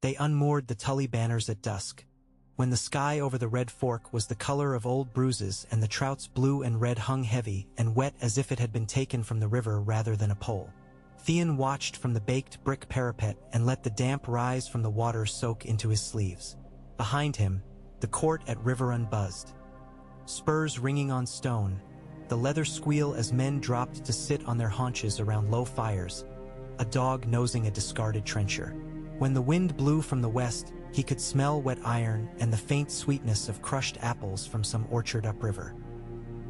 They unmoored the Tully banners at dusk, when the sky over the Red Fork was the color of old bruises and the trouts blue and red hung heavy and wet as if it had been taken from the river rather than a pole. Theon watched from the baked brick parapet and let the damp rise from the water soak into his sleeves. Behind him, the court at Riverrun buzzed. Spurs ringing on stone, the leather squeal as men dropped to sit on their haunches around low fires, a dog nosing a discarded trencher. When the wind blew from the west, he could smell wet iron and the faint sweetness of crushed apples from some orchard upriver.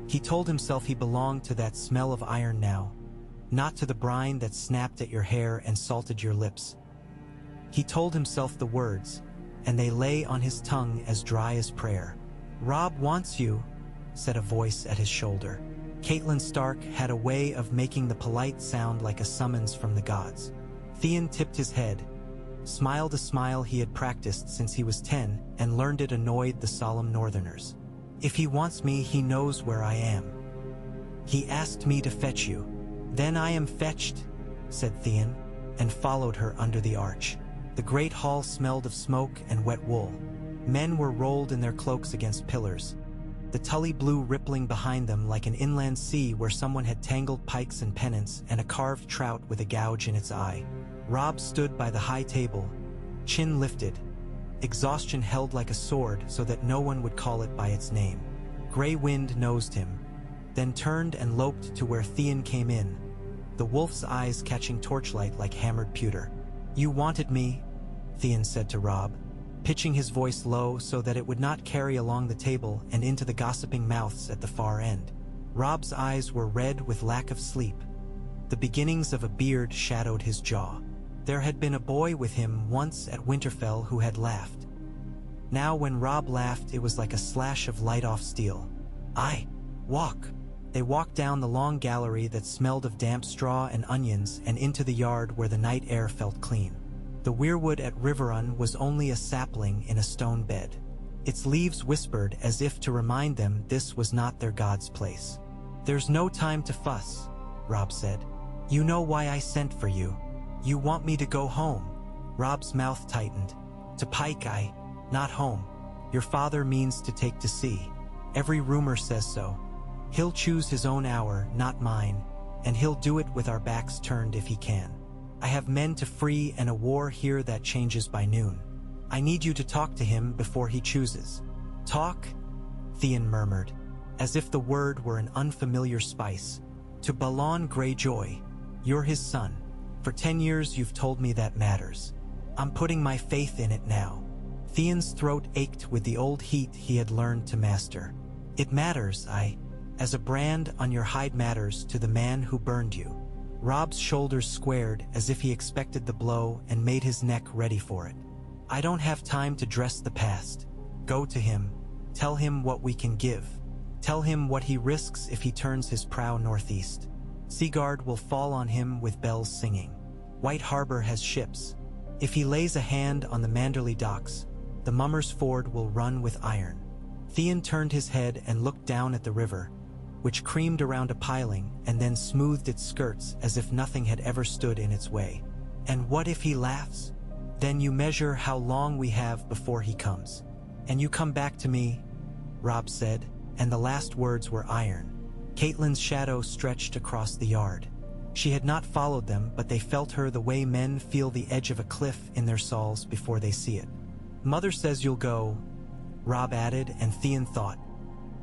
He told himself he belonged to that smell of iron now, not to the brine that snapped at your hair and salted your lips. He told himself the words, and they lay on his tongue as dry as prayer. "Robb wants you," said a voice at his shoulder. Catelyn Stark had a way of making the polite sound like a summons from the gods. Theon tipped his head, smiled a smile he had practiced since he was 10 and learned it annoyed the solemn northerners. "If he wants me, he knows where I am. He asked me to fetch you." "Then I am fetched," said Theon, and followed her under the arch. The great hall smelled of smoke and wet wool. Men were rolled in their cloaks against pillars, the Tully blue rippling behind them like an inland sea where someone had tangled pikes and pennants and a carved trout with a gouge in its eye. Robb stood by the high table, chin lifted, exhaustion held like a sword so that no one would call it by its name. Grey Wind nosed him, then turned and loped to where Theon came in, the wolf's eyes catching torchlight like hammered pewter. "You wanted me," Theon said to Robb, pitching his voice low so that it would not carry along the table and into the gossiping mouths at the far end. Robb's eyes were red with lack of sleep. The beginnings of a beard shadowed his jaw. There had been a boy with him once at Winterfell who had laughed. Now when Robb laughed, it was like a slash of light off steel. "I walk." They walked down the long gallery that smelled of damp straw and onions and into the yard where the night air felt clean. The weirwood at Riverrun was only a sapling in a stone bed. Its leaves whispered as if to remind them this was not their god's place. "There's no time to fuss," Robb said. "You know why I sent for you. You want me to go home." Robb's mouth tightened. "To Pike not home. Your father means to take to sea. Every rumor says so. He'll choose his own hour, not mine, and he'll do it with our backs turned if he can. I have men to free and a war here that changes by noon. I need you to talk to him before he chooses." "Talk?" Theon murmured, as if the word were an unfamiliar spice. "To Balon Greyjoy. You're his son. For 10 years you've told me that matters. I'm putting my faith in it now." Theon's throat ached with the old heat he had learned to master. "It matters, as a brand on your hide matters to the man who burned you." Robb's shoulders squared as if he expected the blow and made his neck ready for it. "I don't have time to dress the past. Go to him. Tell him what we can give. Tell him what he risks if he turns his prow northeast. Seaguard will fall on him with bells singing. White Harbor has ships. If he lays a hand on the Manderley docks, the Mummers Ford will run with iron." Theon turned his head and looked down at the river, which creamed around a piling and then smoothed its skirts as if nothing had ever stood in its way. "And what if he laughs? Then you measure how long we have before he comes. And you come back to me," Robb said, and the last words were iron. Catelyn's shadow stretched across the yard. She had not followed them, but they felt her the way men feel the edge of a cliff in their souls before they see it. "Mother says you'll go," Robb added, and Theon thought,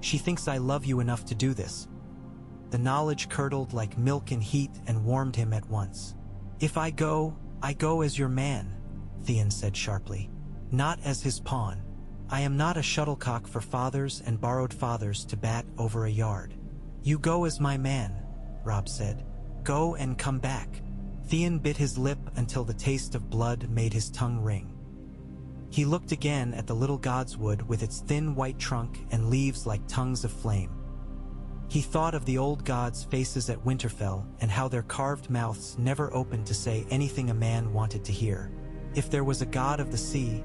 "She thinks I love you enough to do this." The knowledge curdled like milk in heat and warmed him at once. "If I go as your man," Theon said sharply, "not as his pawn. I am not a shuttlecock for fathers and borrowed fathers to bat over a yard." "You go as my man," Robb said. "Go and come back." Theon bit his lip until the taste of blood made his tongue ring. He looked again at the little godswood with its thin white trunk and leaves like tongues of flame. He thought of the old gods' faces at Winterfell and how their carved mouths never opened to say anything a man wanted to hear. If there was a god of the sea,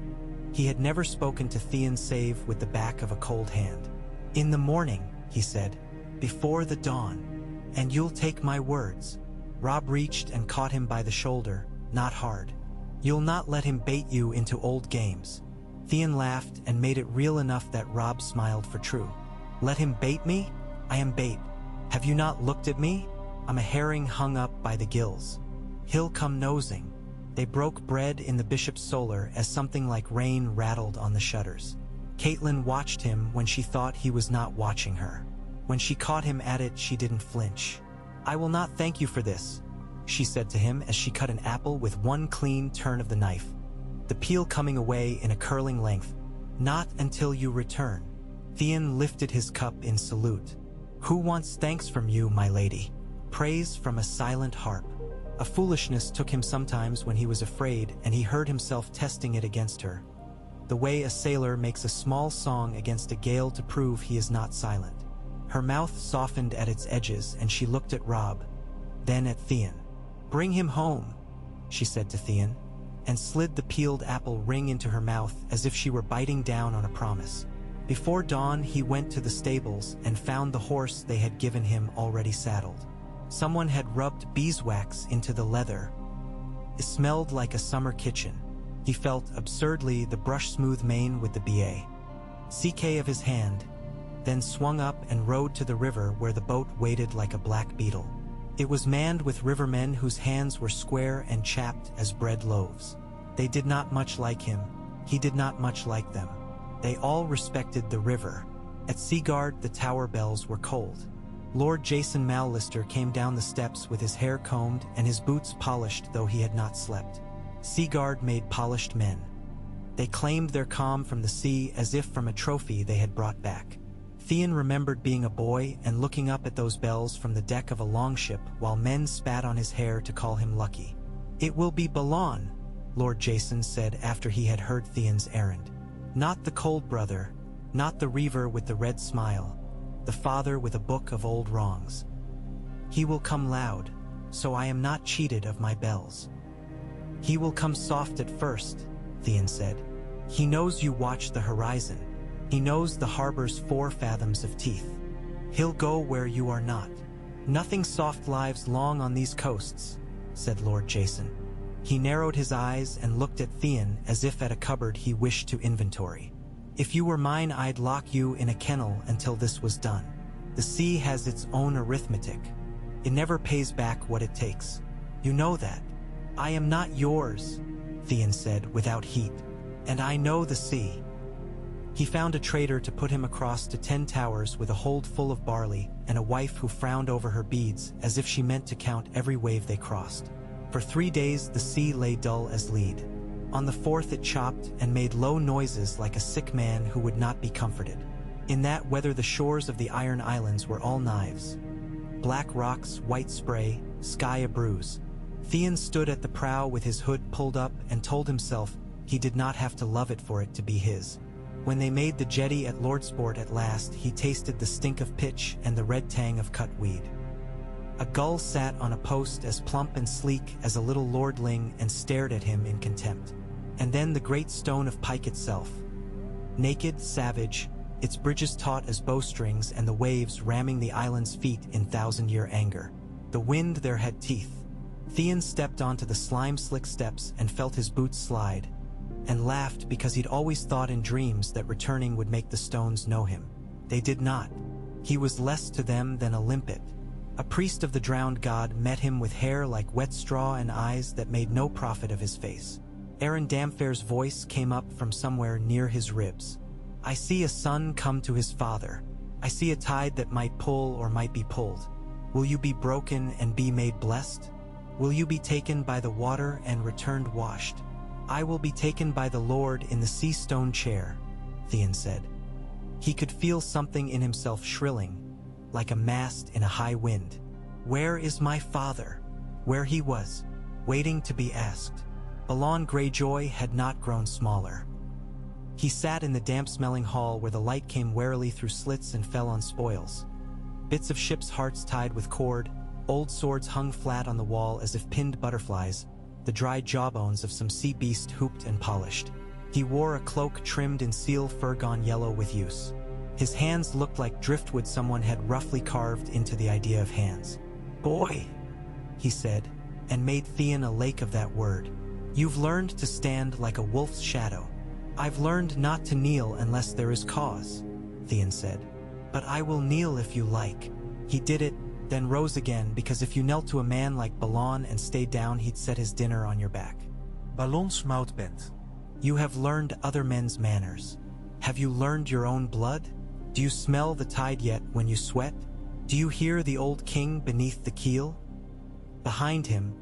he had never spoken to Theon save with the back of a cold hand. "In the morning," he said, "before the dawn. And you'll take my words." Robb reached and caught him by the shoulder, not hard. You'll not let him bait you into old games." Theon laughed and made it real enough that Robb smiled for true. "Let him bait me? I am bait. Have you not looked at me? I'm a herring hung up by the gills. He'll come nosing." They broke bread in the bishop's solar as something like rain rattled on the shutters. Catelyn watched him when she thought he was not watching her. When she caught him at it, she didn't flinch. "I will not thank you for this," she said to him as she cut an apple with one clean turn of the knife, the peel coming away in a curling length. "Not until you return." Theon lifted his cup in salute. "Who wants thanks from you, my lady? Praise from a silent harp." A foolishness took him sometimes when he was afraid, and he heard himself testing it against her, the way a sailor makes a small song against a gale to prove he is not silent. Her mouth softened at its edges, and she looked at Robb, then at Theon. "Bring him home," she said to Theon, and slid the peeled apple ring into her mouth as if she were biting down on a promise. Before dawn, he went to the stables and found the horse they had given him already saddled. Someone had rubbed beeswax into the leather. It smelled like a summer kitchen. He felt absurdly the brush-smooth mane with the CK of his hand, then swung up and rode to the river where the boat waited like a black beetle. It was manned with rivermen whose hands were square and chapped as bread loaves. They did not much like him. He did not much like them. They all respected the river. At Seaguard, the tower bells were cold. Lord Jason Mallister came down the steps with his hair combed and his boots polished, though he had not slept. Seaguard made polished men. They claimed their calm from the sea as if from a trophy they had brought back. Theon remembered being a boy and looking up at those bells from the deck of a longship while men spat on his hair to call him lucky. "It will be Balan," Lord Jason said after he had heard Theon's errand. "Not the cold brother, not the reaver with the red smile, the father with a book of old wrongs. He will come loud, so I am not cheated of my bells." "He will come soft at first," Theon said. "He knows you watch the horizon. He knows the harbor's 4 fathoms of teeth. He'll go where you are not." "Nothing soft lives long on these coasts," said Lord Jason. He narrowed his eyes and looked at Theon as if at a cupboard he wished to inventory. "If you were mine, I'd lock you in a kennel until this was done. The sea has its own arithmetic. It never pays back what it takes. You know that." "I am not yours," Theon said without heat, "and I know the sea." He found a trader to put him across to 10 towers with a hold full of barley and a wife who frowned over her beads as if she meant to count every wave they crossed. For 3 days the sea lay dull as lead. On the 4th it chopped and made low noises like a sick man who would not be comforted. In that weather the shores of the Iron Islands were all knives. Black rocks, white spray, sky a bruise. Theon stood at the prow with his hood pulled up and told himself he did not have to love it for it to be his. When they made the jetty at Lordsport at last, he tasted the stink of pitch and the red tang of cut weed. A gull sat on a post as plump and sleek as a little lordling and stared at him in contempt. And then the great stone of Pike itself. Naked, savage, its bridges taut as bowstrings and the waves ramming the island's feet in 1,000-year anger. The wind there had teeth. Theon stepped onto the slime-slick steps and felt his boots slide, and laughed because he'd always thought in dreams that returning would make the stones know him. They did not. He was less to them than a limpet. A priest of the drowned god met him with hair like wet straw and eyes that made no profit of his face. Aaron Damfair's voice came up from somewhere near his ribs. "I see a son come to his father. I see a tide that might pull or might be pulled. Will you be broken and be made blessed? Will you be taken by the water and returned washed?" "I will be taken by the Lord in the sea stone chair," Theon said. He could feel something in himself shrilling, like a mast in a high wind. Where is my father? Where he was, waiting to be asked. Balon Greyjoy had not grown smaller. He sat in the damp-smelling hall where the light came warily through slits and fell on spoils. Bits of ships' hearts tied with cord, old swords hung flat on the wall as if pinned butterflies, the dry jawbones of some sea beast hooped and polished. He wore a cloak trimmed in seal fur gone yellow with use. His hands looked like driftwood someone had roughly carved into the idea of hands. "Boy," he said, and made Theon a lake of that word. You've learned to stand like a wolf's shadow. I've learned not to kneel unless there is cause, Theon said. But I will kneel if you like. He did it, then rose again, because if you knelt to a man like Balon and stayed down, he'd set his dinner on your back. Balon's mouth bent. You have learned other men's manners. Have you learned your own blood? Do you smell the tide yet when you sweat? Do you hear the old king beneath the keel? Behind him,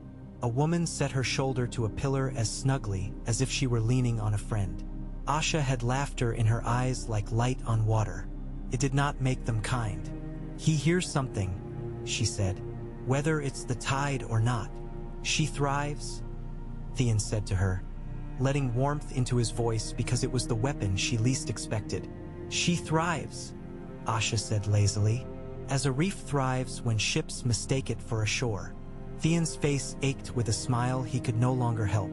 a woman set her shoulder to a pillar as snugly as if she were leaning on a friend. Asha had laughter in her eyes like light on water. It did not make them kind. He hears something, she said, whether it's the tide or not. She thrives, Theon said to her, letting warmth into his voice because it was the weapon she least expected. She thrives, Asha said lazily, as a reef thrives when ships mistake it for a shore. Theon's face ached with a smile he could no longer help.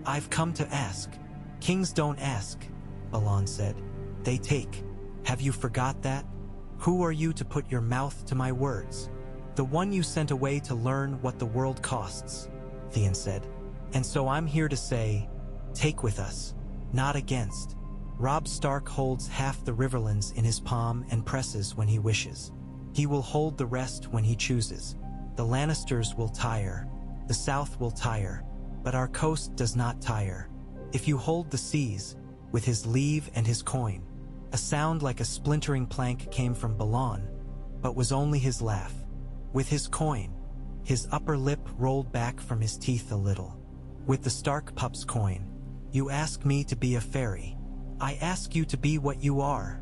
I've come to ask. Kings don't ask, Balon said. They take. Have you forgot that? Who are you to put your mouth to my words? The one you sent away to learn what the world costs, Theon said. And so I'm here to say, take with us, not against. Robb Stark holds half the Riverlands in his palm and presses when he wishes. He will hold the rest when he chooses. The Lannisters will tire, the South will tire, but our coast does not tire. If you hold the seas, with his leave and his coin. A sound like a splintering plank came from Balon, but was only his laugh. With his coin, his upper lip rolled back from his teeth a little. With the Stark pup's coin, you ask me to be a fairy. I ask you to be what you are,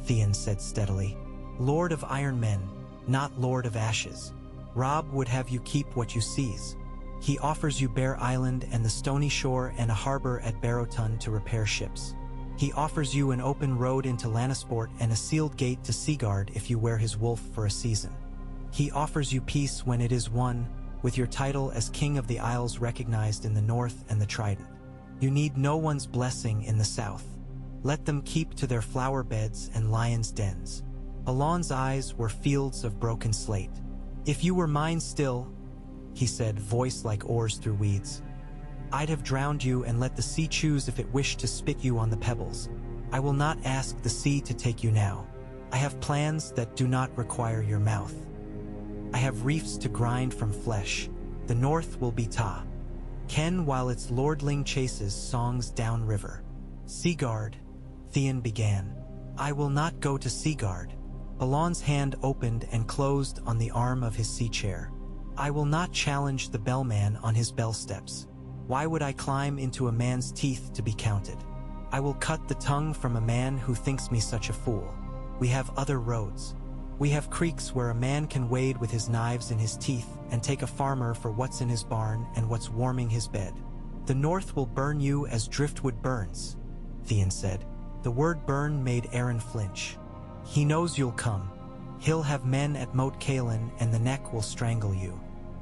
Theon said steadily. Lord of Iron Men, not Lord of Ashes. Robb would have you keep what you seize. He offers you Bear Island and the stony shore and a harbor at Barrowton to repair ships. He offers you an open road into Lannisport and a sealed gate to Seaguard if you wear his wolf for a season. He offers you peace when it is won, with your title as King of the Isles recognized in the north and the Trident. You need no one's blessing in the south. Let them keep to their flower beds and lions' dens. Balon's eyes were fields of broken slate. If you were mine still, he said, voice like oars through weeds, I'd have drowned you and let the sea choose if it wished to spit you on the pebbles. I will not ask the sea to take you now. I have plans that do not require your mouth. I have reefs to grind from flesh. The north will be Ta. Ken while its lordling chases songs downriver. Seaguard, Theon began. I will not go to Seaguard. Balon's hand opened and closed on the arm of his sea chair. I will not challenge the bellman on his bell steps. Why would I climb into a man's teeth to be counted? I will cut the tongue from a man who thinks me such a fool. We have other roads. We have creeks where a man can wade with his knives in his teeth and take a farmer for what's in his barn and what's warming his bed. The north will burn you as driftwood burns, Theon said. The word burn made Aaron flinch. He knows you'll come. He'll have men at Moat Cailin and the neck will strangle you.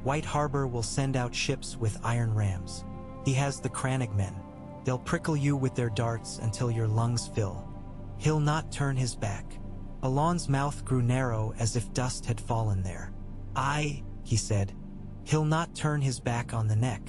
White Harbor will send out ships with iron rams. He has the Crannog men. They'll prickle you with their darts until your lungs fill. He'll not turn his back. Balon's mouth grew narrow as if dust had fallen there. He said. He'll not turn his back on the neck.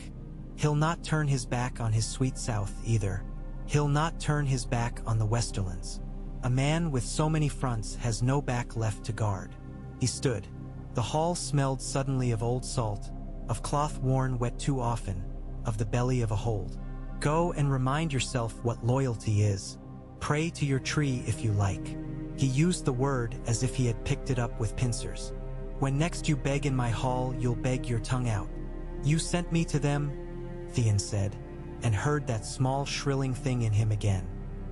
He'll not turn his back on his sweet south either. He'll not turn his back on the Westerlands. A man with so many fronts has no back left to guard. He stood. The hall smelled suddenly of old salt, of cloth worn wet too often, of the belly of a hold. Go and remind yourself what loyalty is. Pray to your tree if you like. He used the word as if he had picked it up with pincers. When next you beg in my hall, you'll beg your tongue out. You sent me to them, Theon said, and heard that small shrilling thing in him again.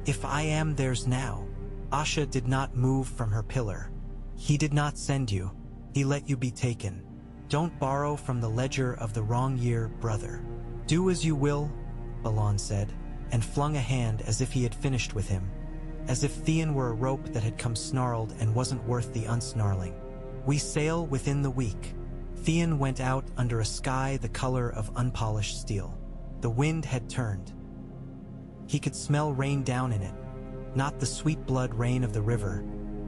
If I am theirs now. Asha did not move from her pillar. He did not send you. He let you be taken. Don't borrow from the ledger of the wrong year, brother. Do as you will, Balon said, and flung a hand as if he had finished with him. As if Theon were a rope that had come snarled and wasn't worth the unsnarling. We sail within the week. Theon went out under a sky the color of unpolished steel. The wind had turned. He could smell rain down in it. Not the sweet blood rain of the river,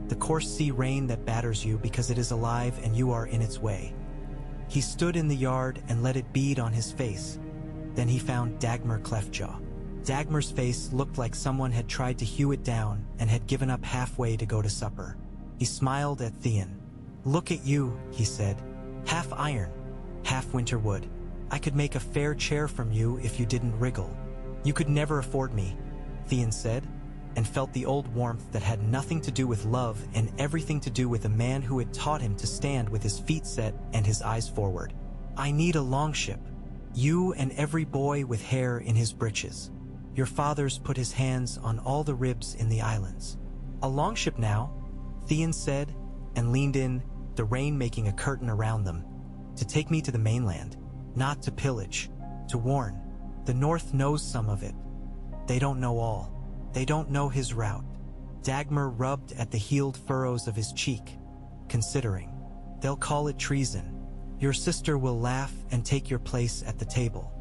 the coarse sea rain that batters you because it is alive and you are in its way. He stood in the yard and let it bead on his face. Then he found Dagmar Cleftjaw. Dagmar's face looked like someone had tried to hew it down and had given up halfway to go to supper. He smiled at Theon. "Look at you," he said. "Half iron, half winter wood. I could make a fair chair from you if you didn't wriggle." "You could never afford me," Theon said, and felt the old warmth that had nothing to do with love and everything to do with a man who had taught him to stand with his feet set and his eyes forward. "I need a longship. You and every boy with hair in his breeches. Your father's put his hands on all the ribs in the islands." "A longship now," Theon said, and leaned in, the rain making a curtain around them. "To take me to the mainland, not to pillage, to warn. The North knows some of it. They don't know all. They don't know his route." Dagmar rubbed at the healed furrows of his cheek, considering. "They'll call it treason. Your sister will laugh and take your place at the table."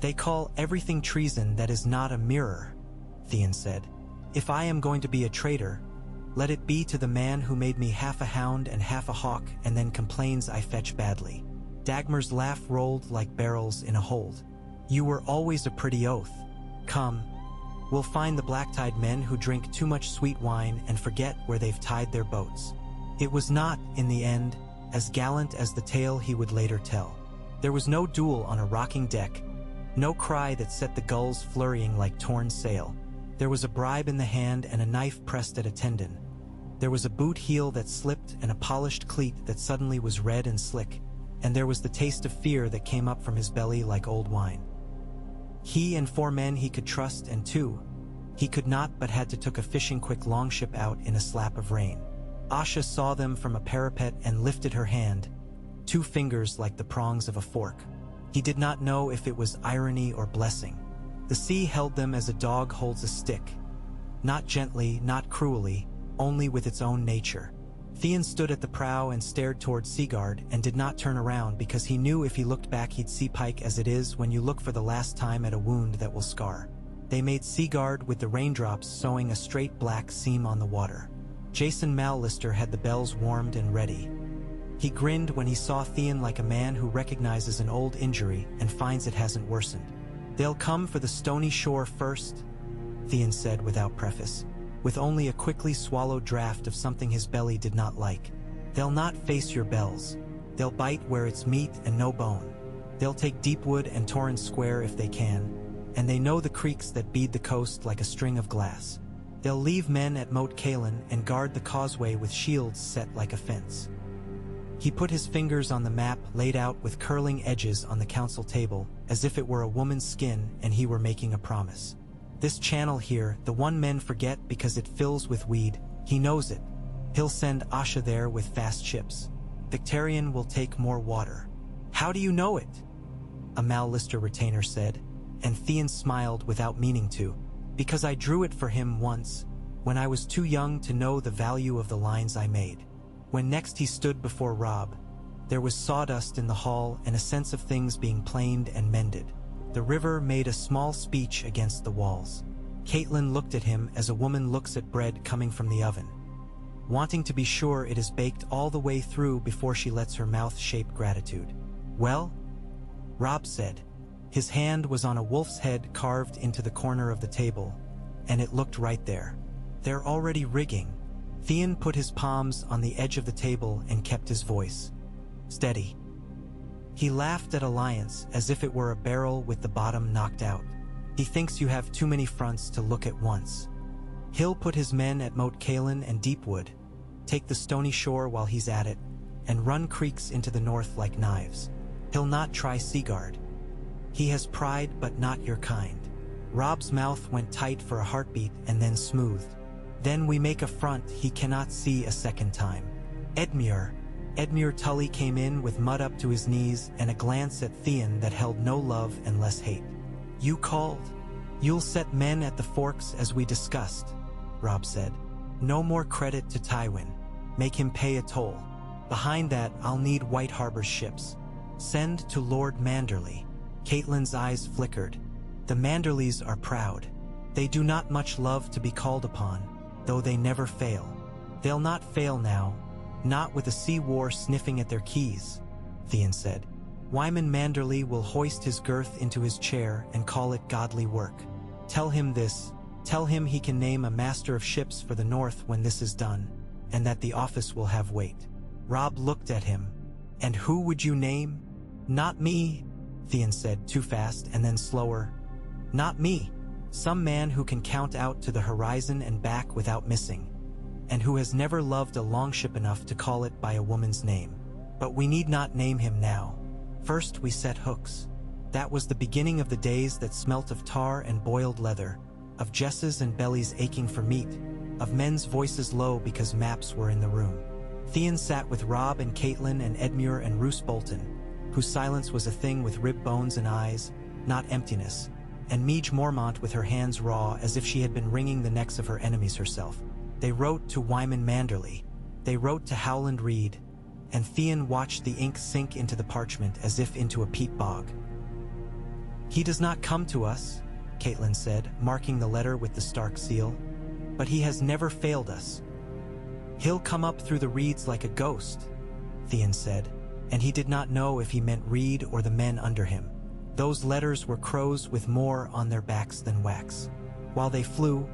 "They call everything treason that is not a mirror," Theon said. "If I am going to be a traitor, let it be to the man who made me half a hound and half a hawk and then complains I fetch badly." Dagmar's laugh rolled like barrels in a hold. "You were always a pretty oath. Come, we'll find the black-tide men who drink too much sweet wine and forget where they've tied their boats." It was not, in the end, as gallant as the tale he would later tell. There was no duel on a rocking deck, no cry that set the gulls flurrying like torn sail. There was a bribe in the hand and a knife pressed at a tendon. There was a boot heel that slipped and a polished cleat that suddenly was red and slick, and there was the taste of fear that came up from his belly like old wine. He and 4 men he could trust, and 2 he could not, but had to took a fishing-quick longship out in a slap of rain. Asha saw them from a parapet and lifted her hand, 2 fingers like the prongs of a fork. He did not know if it was irony or blessing. The sea held them as a dog holds a stick. Not gently, not cruelly, only with its own nature. Theon stood at the prow and stared toward Seaguard and did not turn around because he knew if he looked back he'd see Pike as it is when you look for the last time at a wound that will scar. They made Seaguard with the raindrops sewing a straight black seam on the water. Jason Mallister had the bells warmed and ready. He grinned when he saw Theon like a man who recognizes an old injury and finds it hasn't worsened. "They'll come for the stony shore first," Theon said without preface, with only a quickly swallowed draft of something his belly did not like. "They'll not face your bells. They'll bite where it's meat and no bone. They'll take Deepwood and Torrance Square if they can, and they know the creeks that bead the coast like a string of glass. They'll leave men at Moat Cailin and guard the causeway with shields set like a fence." He put his fingers on the map laid out with curling edges on the council table, as if it were a woman's skin and he were making a promise. "This channel here, the one men forget because it fills with weed, he knows it. He'll send Asha there with fast ships. Victarion will take more water." "How do you know it?" a Mallister retainer said, and Theon smiled without meaning to. "Because I drew it for him once, when I was too young to know the value of the lines I made." When next he stood before Robb, there was sawdust in the hall and a sense of things being planed and mended. The river made a small speech against the walls. Caitlin looked at him as a woman looks at bread coming from the oven, wanting to be sure it is baked all the way through before she lets her mouth shape gratitude. "Well?" Robb said. His hand was on a wolf's head carved into the corner of the table, and it looked right there. "They're already rigging." Theon put his palms on the edge of the table and kept his voice steady. He laughed at Alliance as if it were a barrel with the bottom knocked out. "He thinks you have too many fronts to look at once. He'll put his men at Moat Cailin and Deepwood, take the stony shore while he's at it, and run creeks into the north like knives. He'll not try Seaguard. He has pride but not your kind." Robb's mouth went tight for a heartbeat and then smoothed. "Then we make a front he cannot see a second time. Edmure Tully came in with mud up to his knees and a glance at Theon that held no love and less hate. "You called? You'll set men at the forks as we discussed," Robb said. "No more credit to Tywin. Make him pay a toll. Behind that I'll need White Harbor's ships. Send to Lord Manderley." Caitlyn's eyes flickered. "The Manderleys are proud. They do not much love to be called upon, though they never fail. They'll not fail now, not with a sea war sniffing at their keys," Theon said. Wyman Manderley will hoist his girth into his chair and call it godly work. Tell him this. Tell him he can name a master of ships for the north when this is done, and that the office will have weight. Robb looked at him. And who would you name? Not me, Theon said, too fast and then slower. Not me. Some man who can count out to the horizon and back without missing, and who has never loved a longship enough to call it by a woman's name. But we need not name him now. First we set hooks. That was the beginning of the days that smelt of tar and boiled leather, of jesses and bellies aching for meat, of men's voices low because maps were in the room. Theon sat with Robb and Catelyn and Edmure and Roose Bolton, whose silence was a thing with rib bones and eyes, not emptiness, and Meege Mormont with her hands raw as if she had been wringing the necks of her enemies herself. They wrote to Wyman Manderley. They wrote to Howland Reed, and Theon watched the ink sink into the parchment as if into a peat bog. He does not come to us, Catelyn said, marking the letter with the Stark seal, but he has never failed us. He'll come up through the reeds like a ghost, Theon said, and he did not know if he meant Reed or the men under him. Those letters were crows with more on their backs than wax. While they flew,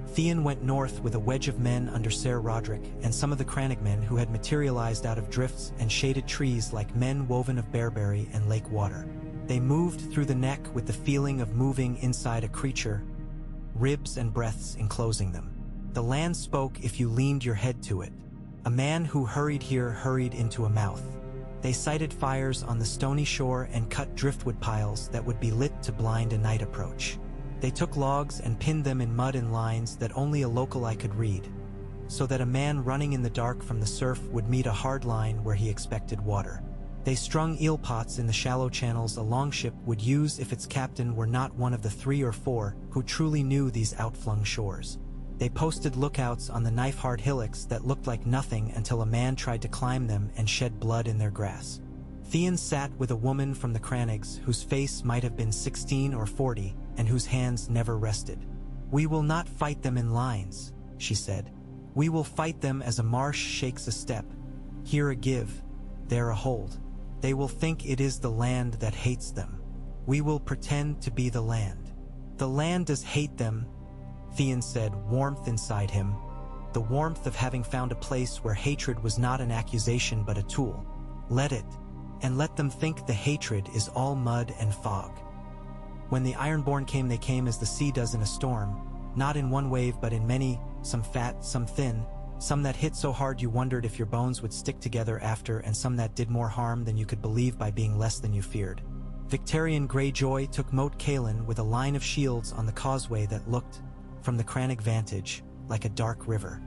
Theon went north with a wedge of men under Ser Roderick and some of the crannogmen who had materialized out of drifts and shaded trees like men woven of bearberry and lake water. They moved through the neck with the feeling of moving inside a creature, ribs and breaths enclosing them. The land spoke if you leaned your head to it. A man who hurried here hurried into a mouth. They sighted fires on the stony shore and cut driftwood piles that would be lit to blind a night approach. They took logs and pinned them in mud in lines that only a local eye could read, so that a man running in the dark from the surf would meet a hard line where he expected water. They strung eel pots in the shallow channels a longship would use if its captain were not one of the 3 or 4 who truly knew these outflung shores. They posted lookouts on the knife-hard hillocks that looked like nothing until a man tried to climb them and shed blood in their grass. Theon sat with a woman from the Crannogs whose face might have been 16 or 40 and whose hands never rested. "We will not fight them in lines," she said. "We will fight them as a marsh shakes a step. Here a give, there a hold. They will think it is the land that hates them. We will pretend to be the land. The land does hate them," Theon said, warmth inside him, the warmth of having found a place where hatred was not an accusation but a tool. Let it, and let them think the hatred is all mud and fog. When the Ironborn came, they came as the sea does in a storm, not in one wave but in many, some fat, some thin, some that hit so hard you wondered if your bones would stick together after, and some that did more harm than you could believe by being less than you feared. Victorian Greyjoy took Moat Cailin with a line of shields on the causeway that looked, from the Crannog vantage, like a dark river.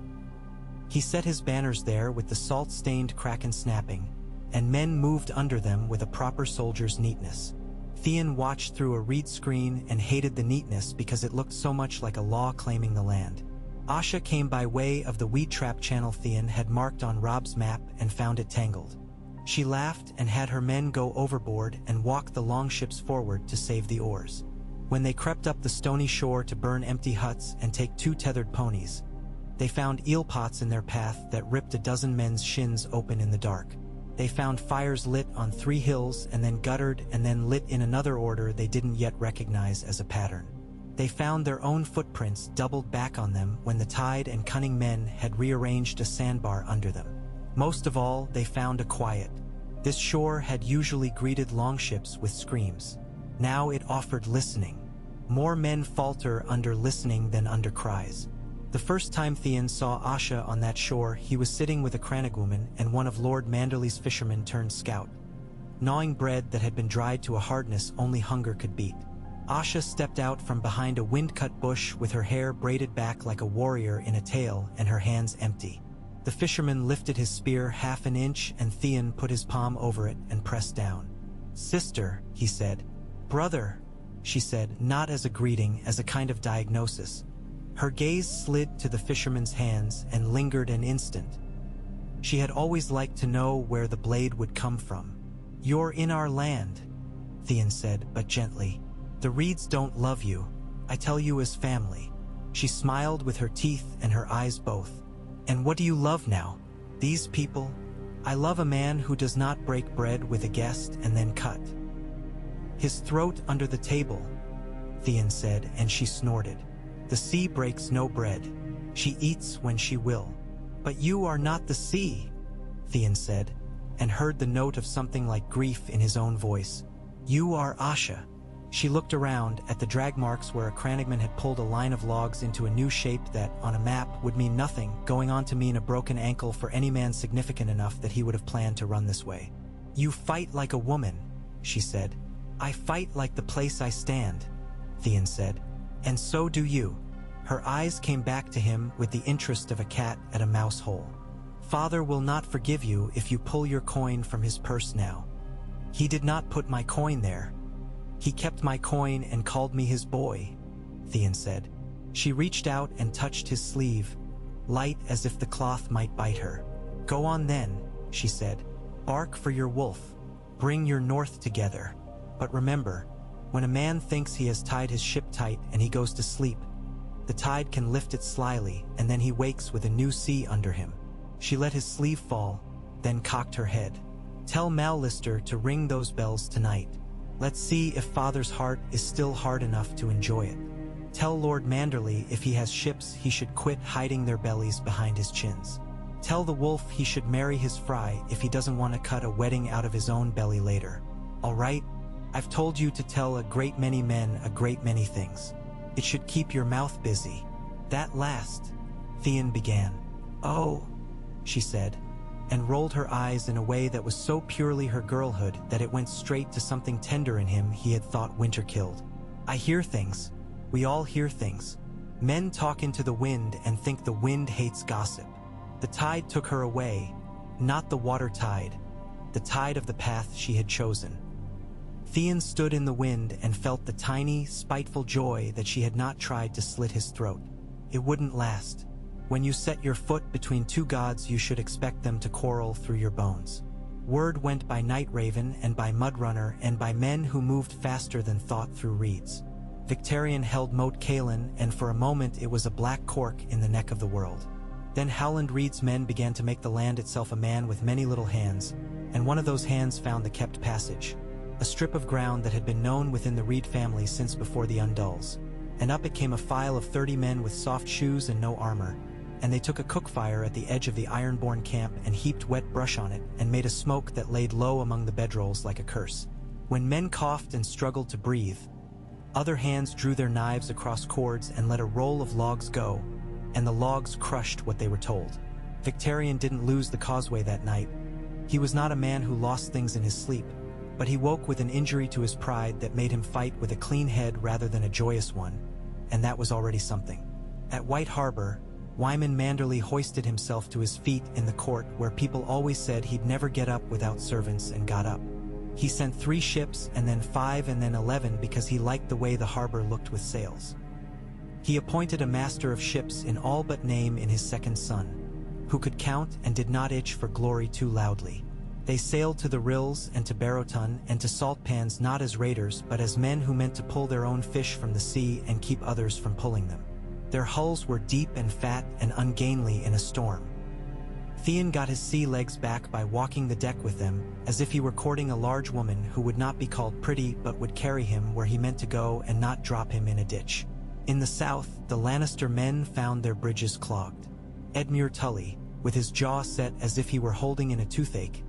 He set his banners there with the salt-stained kraken snapping, and men moved under them with a proper soldier's neatness. Theon watched through a reed screen and hated the neatness because it looked so much like a law claiming the land. Asha came by way of the weed trap channel Theon had marked on Robb's map and found it tangled. She laughed and had her men go overboard and walk the longships forward to save the oars. When they crept up the stony shore to burn empty huts and take 2 tethered ponies, they found eel pots in their path that ripped a dozen men's shins open in the dark. They found fires lit on 3 hills and then guttered and then lit in another order they didn't yet recognize as a pattern. They found their own footprints doubled back on them when the tide and cunning men had rearranged a sandbar under them. Most of all, they found a quiet. This shore had usually greeted longships with screams. Now it offered listening. More men falter under listening than under cries. The first time Theon saw Asha on that shore, he was sitting with a Cranogwoman and one of Lord Manderley's fishermen turned scout, gnawing bread that had been dried to a hardness only hunger could beat. Asha stepped out from behind a wind-cut bush with her hair braided back like a warrior in a tale and her hands empty. The fisherman lifted his spear half an inch and Theon put his palm over it and pressed down. "Sister," he said. "Brother," she said, not as a greeting, as a kind of diagnosis. Her gaze slid to the fisherman's hands and lingered an instant. She had always liked to know where the blade would come from. "You're in our land," Theon said, but gently. "The reeds don't love you. I tell you as family." She smiled with her teeth and her eyes both. "And what do you love now? These people? I love a man who does not break bread with a guest and then cut his throat under the table, Theon said, and she snorted. The sea breaks no bread. She eats when she will. But you are not the sea, Theon said, and heard the note of something like grief in his own voice. You are Asha. She looked around at the drag marks where a crannogman had pulled a line of logs into a new shape that, on a map, would mean nothing, going on to mean a broken ankle for any man significant enough that he would have planned to run this way. You fight like a woman, she said. I fight like the place I stand, Theon said. And so do you. Her eyes came back to him with the interest of a cat at a mouse hole. Father will not forgive you if you pull your coin from his purse now. He did not put my coin there. He kept my coin and called me his boy, Theon said. She reached out and touched his sleeve, light as if the cloth might bite her. Go on then, she said. Bark for your wolf. Bring your north together. But remember, when a man thinks he has tied his ship tight and he goes to sleep, the tide can lift it slyly, and then he wakes with a new sea under him. She let his sleeve fall, then cocked her head. Tell Mallister to ring those bells tonight. Let's see if Father's heart is still hard enough to enjoy it. Tell Lord Manderley if he has ships he should quit hiding their bellies behind his chins. Tell the wolf he should marry his fry if he doesn't want to cut a wedding out of his own belly later. All right? I've told you to tell a great many men a great many things. It should keep your mouth busy. That last, Theon began. Oh, she said, and rolled her eyes in a way that was so purely her girlhood that it went straight to something tender in him he had thought winter killed. I hear things. We all hear things. Men talk into the wind and think the wind hates gossip. The tide took her away, not the water tide, the tide of the path she had chosen. Theon stood in the wind and felt the tiny, spiteful joy that she had not tried to slit his throat. It wouldn't last. When you set your foot between two gods, you should expect them to quarrel through your bones. Word went by Night Raven and by Mudrunner and by men who moved faster than thought through reeds. Victarion held Moat Cailin, and for a moment it was a black cork in the neck of the world. Then Howland Reed's men began to make the land itself a man with many little hands, and one of those hands found the kept passage, a strip of ground that had been known within the Reed family since before the Undulls. And up it came a file of 30 men with soft shoes and no armor, and they took a cook fire at the edge of the Ironborn camp and heaped wet brush on it and made a smoke that laid low among the bedrolls like a curse. When men coughed and struggled to breathe, other hands drew their knives across cords and let a roll of logs go, and the logs crushed what they were told. Victarion didn't lose the causeway that night. He was not a man who lost things in his sleep, but he woke with an injury to his pride that made him fight with a clean head rather than a joyous one, and that was already something. At White Harbor, Wyman Manderley hoisted himself to his feet in the court where people always said he'd never get up without servants, and got up. He sent 3 ships and then 5 and then 11 because he liked the way the harbor looked with sails. He appointed a master of ships in all but name in his second son, who could count and did not itch for glory too loudly. They sailed to the Rills and to Barrowton and to Saltpans not as raiders but as men who meant to pull their own fish from the sea and keep others from pulling them. Their hulls were deep and fat and ungainly in a storm. Theon got his sea legs back by walking the deck with them, as if he were courting a large woman who would not be called pretty but would carry him where he meant to go and not drop him in a ditch. In the south, the Lannister men found their bridges clogged. Edmure Tully, with his jaw set as if he were holding in a toothache,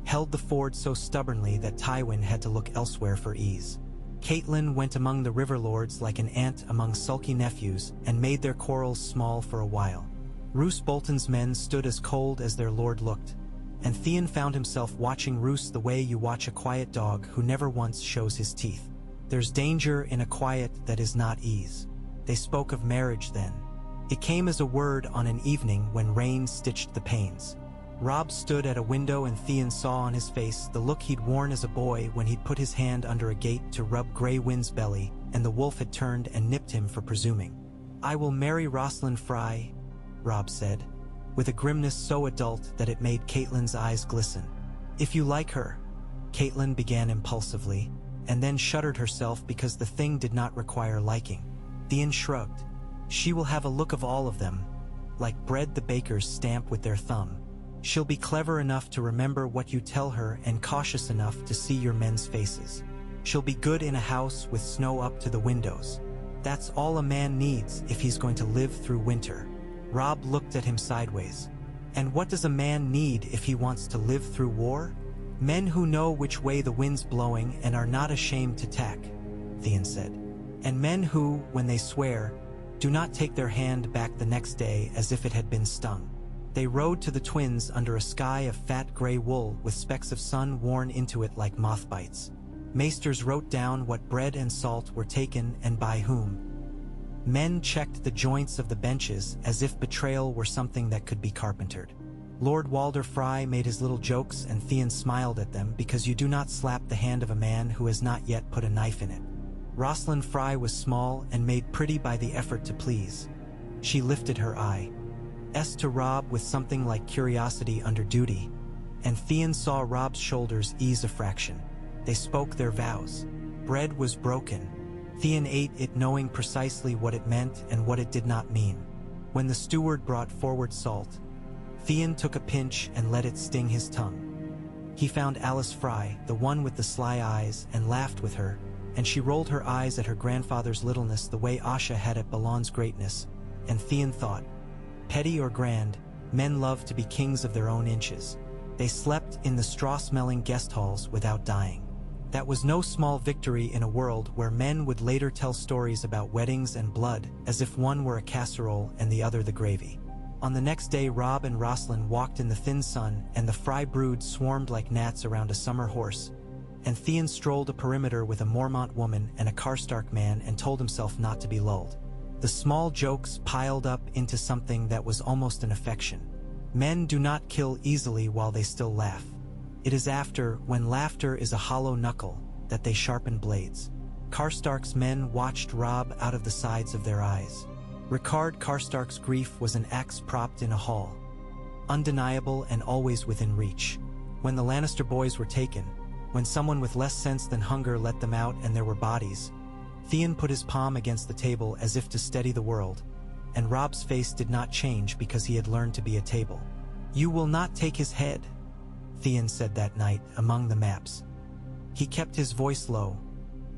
held the ford so stubbornly that Tywin had to look elsewhere for ease. Catelyn went among the river lords like an ant among sulky nephews and made their quarrels small for a while. Roose Bolton's men stood as cold as their lord looked, and Theon found himself watching Roose the way you watch a quiet dog who never once shows his teeth. There's danger in a quiet that is not ease. They spoke of marriage then. It came as a word on an evening when rain stitched the panes. Robb stood at a window and Theon saw on his face the look he'd worn as a boy when he'd put his hand under a gate to rub Grey Wind's belly, and the wolf had turned and nipped him for presuming. I will marry Rosalind Fry, Robb said, with a grimness so adult that it made Catelyn's eyes glisten. If you like her, Catelyn began impulsively, and then shuddered herself because the thing did not require liking. Theon shrugged. She will have a look of all of them, like bread the bakers stamp with their thumb. She'll be clever enough to remember what you tell her and cautious enough to see your men's faces. She'll be good in a house with snow up to the windows. That's all a man needs if he's going to live through winter. Robb looked at him sideways. And what does a man need if he wants to live through war? Men who know which way the wind's blowing and are not ashamed to tack, Theon said. And men who, when they swear, do not take their hand back the next day as if it had been stung. They rode to the twins under a sky of fat gray wool with specks of sun worn into it like moth bites. Maesters wrote down what bread and salt were taken and by whom. Men checked the joints of the benches as if betrayal were something that could be carpentered. Lord Walder Frey made his little jokes and Theon smiled at them because you do not slap the hand of a man who has not yet put a knife in it. Rosalind Frey was small and made pretty by the effort to please. She lifted her eye to Robb with something like curiosity under duty, and Theon saw Robb's shoulders ease a fraction. They spoke their vows. Bread was broken. Theon ate it knowing precisely what it meant and what it did not mean. When the steward brought forward salt, Theon took a pinch and let it sting his tongue. He found Alice Frey, the one with the sly eyes, and laughed with her, and she rolled her eyes at her grandfather's littleness the way Asha had at Balan's greatness, and Theon thought, petty or grand, men love to be kings of their own inches. They slept in the straw-smelling guest halls without dying. That was no small victory in a world where men would later tell stories about weddings and blood as if one were a casserole and the other the gravy. On the next day, Robb and Rosalind walked in the thin sun, and the Frey brood swarmed like gnats around a summer horse, and Theon strolled a perimeter with a Mormont woman and a Karstark man and told himself not to be lulled. The small jokes piled up into something that was almost an affection. Men do not kill easily while they still laugh. It is after, when laughter is a hollow knuckle, that they sharpen blades. Karstark's men watched Robb out of the sides of their eyes. Ricard Karstark's grief was an axe propped in a hall, undeniable and always within reach. When the Lannister boys were taken, when someone with less sense than hunger let them out and there were bodies, Theon put his palm against the table as if to steady the world, and Robb's face did not change because he had learned to be a table. "You will not take his head," Theon said that night among the maps. He kept his voice low.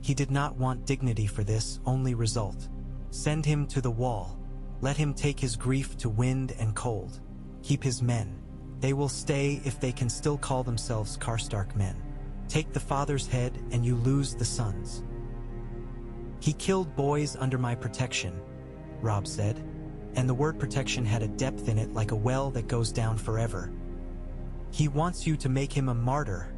He did not want dignity for this, only result. Send him to the wall. Let him take his grief to wind and cold. Keep his men. They will stay if they can still call themselves Karstark men. Take the father's head and you lose the sons. "He killed boys under my protection," Robb said, and the word protection had a depth in it like a well that goes down forever. "He wants you to make him a martyr,"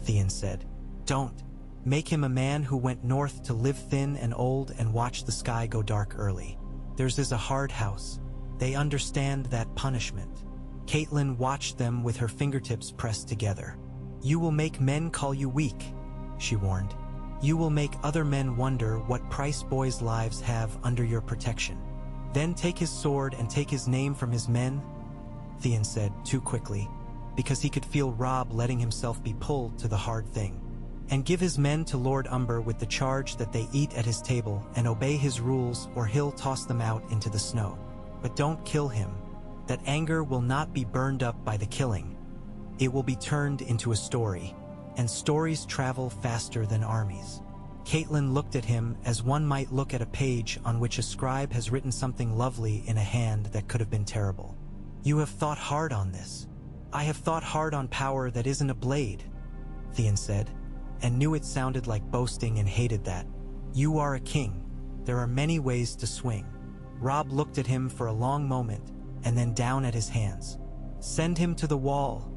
Theon said. "Don't. Make him a man who went north to live thin and old and watch the sky go dark early. Theirs is a hard house. They understand that punishment." Catelyn watched them with her fingertips pressed together. "You will make men call you weak," she warned. "You will make other men wonder what price boys' lives have under your protection. Then take his sword and take his name from his men," Theon said too quickly, because he could feel Robb letting himself be pulled to the hard thing. "And give his men to Lord Umber with the charge that they eat at his table and obey his rules or he'll toss them out into the snow. But don't kill him. That anger will not be burned up by the killing. It will be turned into a story, and stories travel faster than armies." Catelyn looked at him as one might look at a page on which a scribe has written something lovely in a hand that could have been terrible. "You have thought hard on this." "I have thought hard on power that isn't a blade," Theon said, and knew it sounded like boasting and hated that. "You are a king. There are many ways to swing." Robb looked at him for a long moment, and then down at his hands. "Send him to the wall,"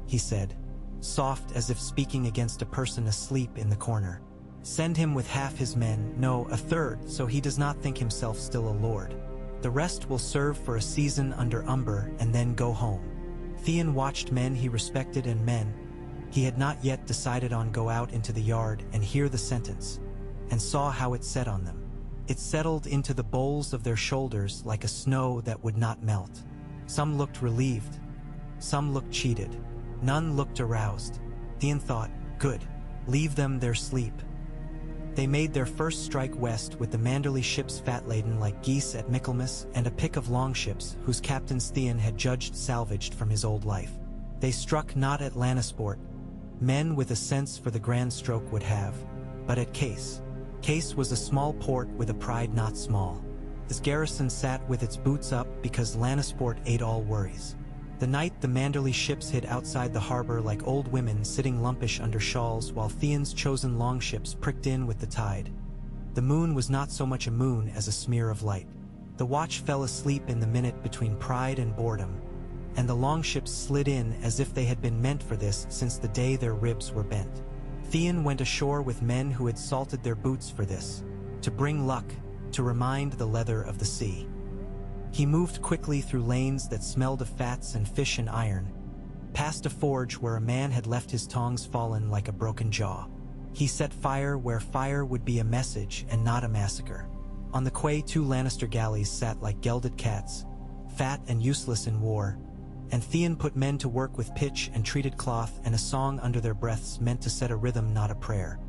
he said, soft as if speaking against a person asleep in the corner. "Send him with half his men, no, a third, so he does not think himself still a lord. The rest will serve for a season under Umber and then go home." Theon watched men he respected and men he had not yet decided on go out into the yard and hear the sentence, and saw how it set on them. It settled into the bowls of their shoulders like a snow that would not melt. Some looked relieved. Some looked cheated. None looked aroused. Theon thought, good, leave them their sleep. They made their first strike west with the Manderley ships fat-laden like geese at Michaelmas and a pick of longships whose captains Theon had judged salvaged from his old life. They struck not at Lannisport, men with a sense for the grand stroke would have, but at Case. Case was a small port with a pride not small. This garrison sat with its boots up because Lannisport ate all worries. The night the Manderley ships hid outside the harbor like old women sitting lumpish under shawls while Theon's chosen longships pricked in with the tide. The moon was not so much a moon as a smear of light. The watch fell asleep in the minute between pride and boredom, and the longships slid in as if they had been meant for this since the day their ribs were bent. Theon went ashore with men who had salted their boots for this, to bring luck, to remind the leather of the sea. He moved quickly through lanes that smelled of fats and fish and iron, past a forge where a man had left his tongs fallen like a broken jaw. He set fire where fire would be a message and not a massacre. On the quay 2 Lannister galleys sat like gelded cats, fat and useless in war, and Theon put men to work with pitch and treated cloth and a song under their breaths meant to set a rhythm not a prayer.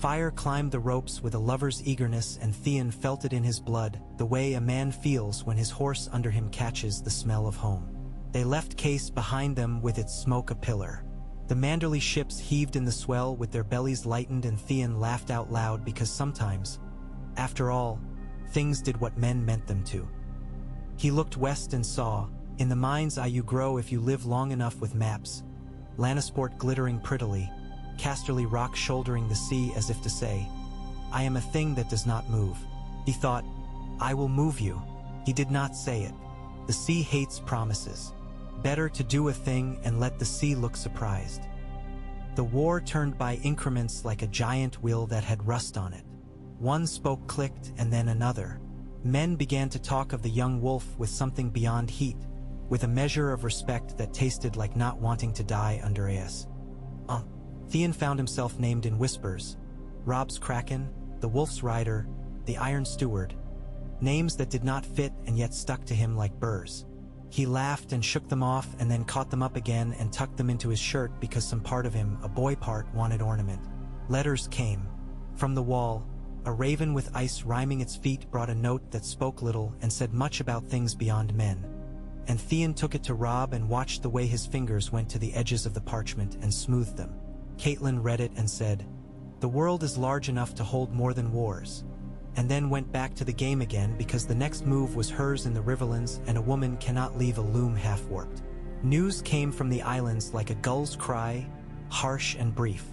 Fire climbed the ropes with a lover's eagerness and Theon felt it in his blood, the way a man feels when his horse under him catches the smell of home. They left Case behind them with its smoke a pillar. The Manderley ships heaved in the swell with their bellies lightened and Theon laughed out loud because sometimes, after all, things did what men meant them to. He looked west and saw, in the mind's eye you grow if you live long enough with maps, Lannisport glittering prettily, Casterly Rock shouldering the sea as if to say, I am a thing that does not move. He thought, I will move you. He did not say it. The sea hates promises. Better to do a thing and let the sea look surprised. The war turned by increments like a giant wheel that had rust on it. One spoke clicked and then another. Men began to talk of the young wolf with something beyond heat, with a measure of respect that tasted like not wanting to die under Aes. Theon found himself named in whispers. Robb's Kraken, the Wolf's Rider, the Iron Steward. Names that did not fit and yet stuck to him like burrs. He laughed and shook them off and then caught them up again and tucked them into his shirt because some part of him, a boy part, wanted ornament. Letters came. From the wall, a raven with ice rhyming its feet brought a note that spoke little and said much about things beyond men. And Theon took it to Robb and watched the way his fingers went to the edges of the parchment and smoothed them. Catelyn read it and said, The world is large enough to hold more than wars, and then went back to the game again because the next move was hers in the Riverlands and a woman cannot leave a loom half-warped. News came from the islands like a gull's cry, harsh and brief.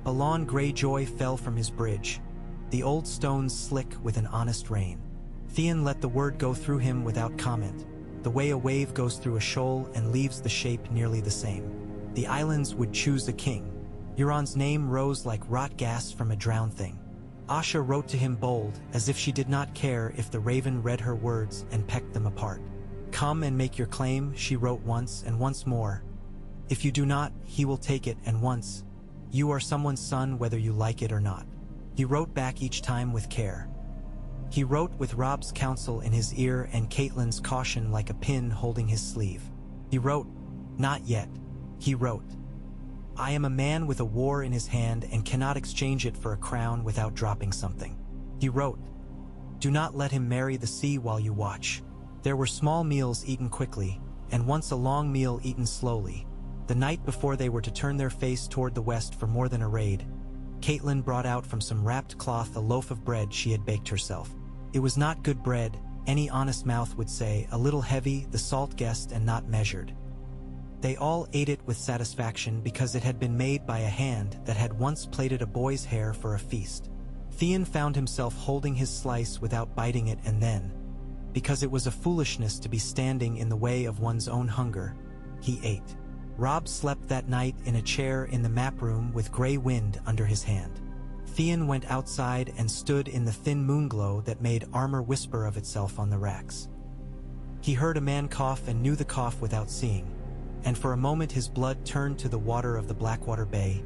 Alon Greyjoy fell from his bridge, the old stones slick with an honest rain. Theon let the word go through him without comment, the way a wave goes through a shoal and leaves the shape nearly the same. The islands would choose a king. Euron's name rose like rot gas from a drowned thing. Asha wrote to him bold, as if she did not care if the raven read her words and pecked them apart. Come and make your claim, she wrote once and once more. If you do not, he will take it, and once. You are someone's son whether you like it or not. He wrote back each time with care. He wrote with Robb's counsel in his ear and Catelyn's caution like a pin holding his sleeve. He wrote, Not yet. He wrote, I am a man with a war in his hand and cannot exchange it for a crown without dropping something. He wrote, Do not let him marry the sea while you watch. There were small meals eaten quickly, and once a long meal eaten slowly. The night before they were to turn their face toward the west for more than a raid, Catelyn brought out from some wrapped cloth a loaf of bread she had baked herself. It was not good bread, any honest mouth would say, a little heavy, the salt guessed and not measured. They all ate it with satisfaction because it had been made by a hand that had once plaited a boy's hair for a feast. Theon found himself holding his slice without biting it and then, because it was a foolishness to be standing in the way of one's own hunger, he ate. Robb slept that night in a chair in the map room with gray wind under his hand. Theon went outside and stood in the thin moonglow that made armor whisper of itself on the racks. He heard a man cough and knew the cough without seeing, and for a moment his blood turned to the water of the Blackwater Bay,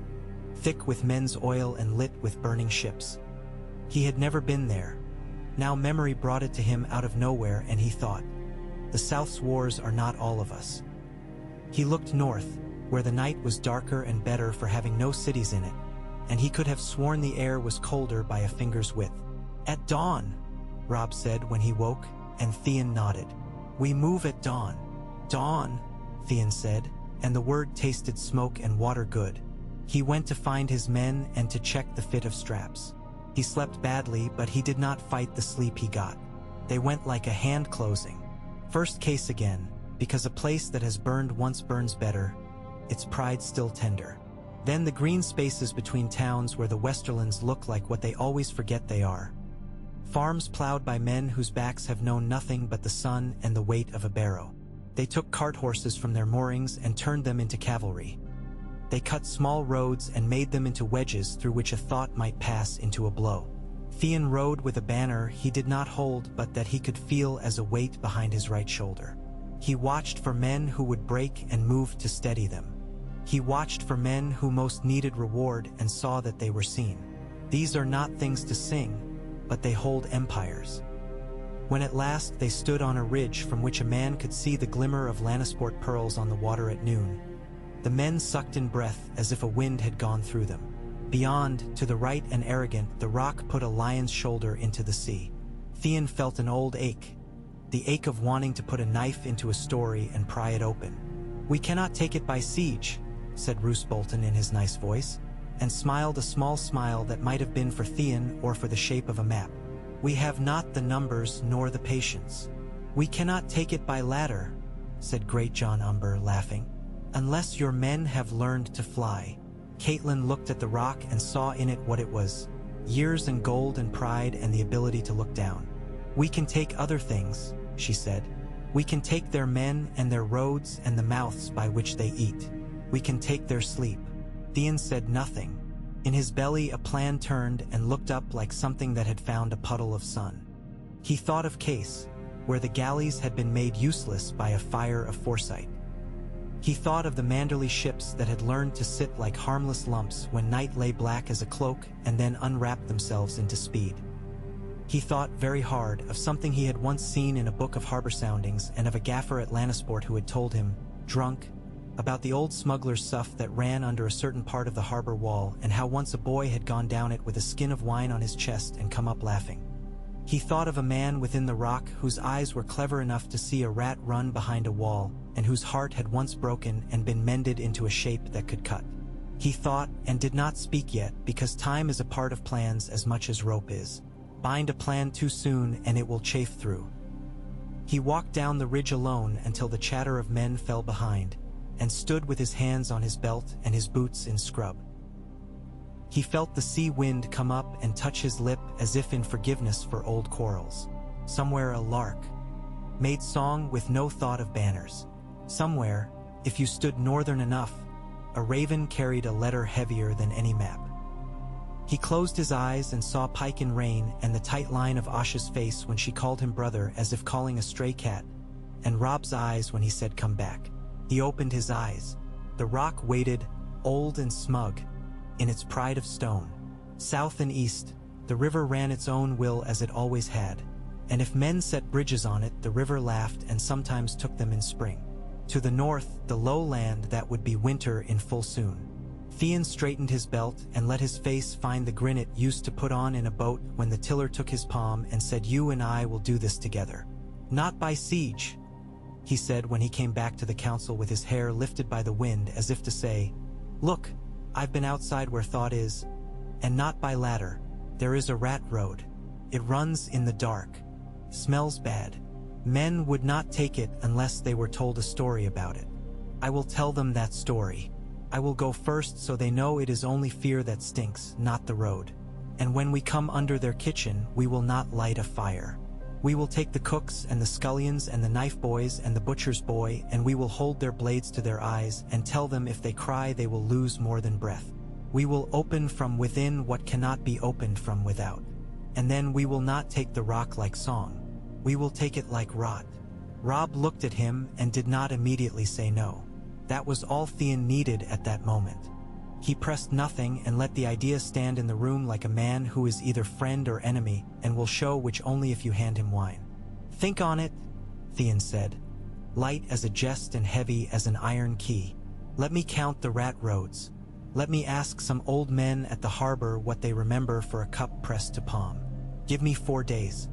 thick with men's oil and lit with burning ships. He had never been there. Now memory brought it to him out of nowhere and he thought, the South's wars are not all of us. He looked north, where the night was darker and better for having no cities in it, and he could have sworn the air was colder by a finger's width. "At dawn," Robb said when he woke, and Theon nodded. "We move at dawn." "Dawn," Theon said, and the word tasted smoke and water good. He went to find his men and to check the fit of straps. He slept badly, but he did not fight the sleep he got. They went like a hand closing. First case again, because a place that has burned once burns better, its pride still tender. Then the green spaces between towns where the Westerlands look like what they always forget they are. Farms plowed by men whose backs have known nothing but the sun and the weight of a barrow. They took cart horses from their moorings and turned them into cavalry. They cut small roads and made them into wedges through which a thought might pass into a blow. Theon rode with a banner he did not hold but that he could feel as a weight behind his right shoulder. He watched for men who would break and moved to steady them. He watched for men who most needed reward and saw that they were seen. These are not things to sing, but they hold empires. When at last they stood on a ridge from which a man could see the glimmer of Lannisport pearls on the water at noon, the men sucked in breath as if a wind had gone through them. Beyond, to the right and arrogant, the rock put a lion's shoulder into the sea. Theon felt an old ache, the ache of wanting to put a knife into a story and pry it open. "We cannot take it by siege," said Roose Bolton in his nice voice, and smiled a small smile that might have been for Theon or for the shape of a map. "We have not the numbers nor the patience." "We cannot take it by ladder," said Great John Umber, laughing, "unless your men have learned to fly." Catelyn looked at the rock and saw in it what it was: years and gold and pride and the ability to look down. "We can take other things," she said. "We can take their men and their roads and the mouths by which they eat. We can take their sleep." Theon said nothing. In his belly a plan turned and looked up like something that had found a puddle of sun. He thought of Case, where the galleys had been made useless by a fire of foresight. He thought of the Manderley ships that had learned to sit like harmless lumps when night lay black as a cloak and then unwrapped themselves into speed. He thought very hard of something he had once seen in a book of harbor soundings and of a gaffer at Lannisport who had told him, drunk, about the old smuggler's suff that ran under a certain part of the harbor wall and how once a boy had gone down it with a skin of wine on his chest and come up laughing. He thought of a man within the rock whose eyes were clever enough to see a rat run behind a wall and whose heart had once broken and been mended into a shape that could cut. He thought and did not speak yet because time is a part of plans as much as rope is. Bind a plan too soon and it will chafe through. He walked down the ridge alone until the chatter of men fell behind and stood with his hands on his belt and his boots in scrub. He felt the sea wind come up and touch his lip as if in forgiveness for old quarrels. Somewhere a lark made song with no thought of banners. Somewhere, if you stood northern enough, a raven carried a letter heavier than any map. He closed his eyes and saw Pike in rain and the tight line of Asha's face when she called him brother as if calling a stray cat, and Robb's eyes when he said come back. He opened his eyes. The rock waited, old and smug, in its pride of stone. South and east, the river ran its own will as it always had, and if men set bridges on it, the river laughed and sometimes took them in spring. To the north, the low land that would be winter in full soon. Theon straightened his belt and let his face find the grin it used to put on in a boat when the tiller took his palm and said, "You and I will do this together." "Not by siege," he said when he came back to the council with his hair lifted by the wind as if to say, "Look, I've been outside where thought is, and not by ladder. There is a rat road. It runs in the dark. Smells bad. Men would not take it unless they were told a story about it. I will tell them that story. I will go first so they know it is only fear that stinks, not the road. And when we come under their kitchen, we will not light a fire. We will take the cooks and the scullions and the knife boys and the butcher's boy, and we will hold their blades to their eyes and tell them if they cry they will lose more than breath. We will open from within what cannot be opened from without. And then we will not take the rock like song. We will take it like rot." Robb looked at him and did not immediately say no. That was all Theon needed at that moment. He pressed nothing and let the idea stand in the room like a man who is either friend or enemy and will show which only if you hand him wine. "Think on it," Theon said, light as a jest and heavy as an iron key. "Let me count the rat roads. Let me ask some old men at the harbor what they remember for a cup pressed to palm. Give me 4 days.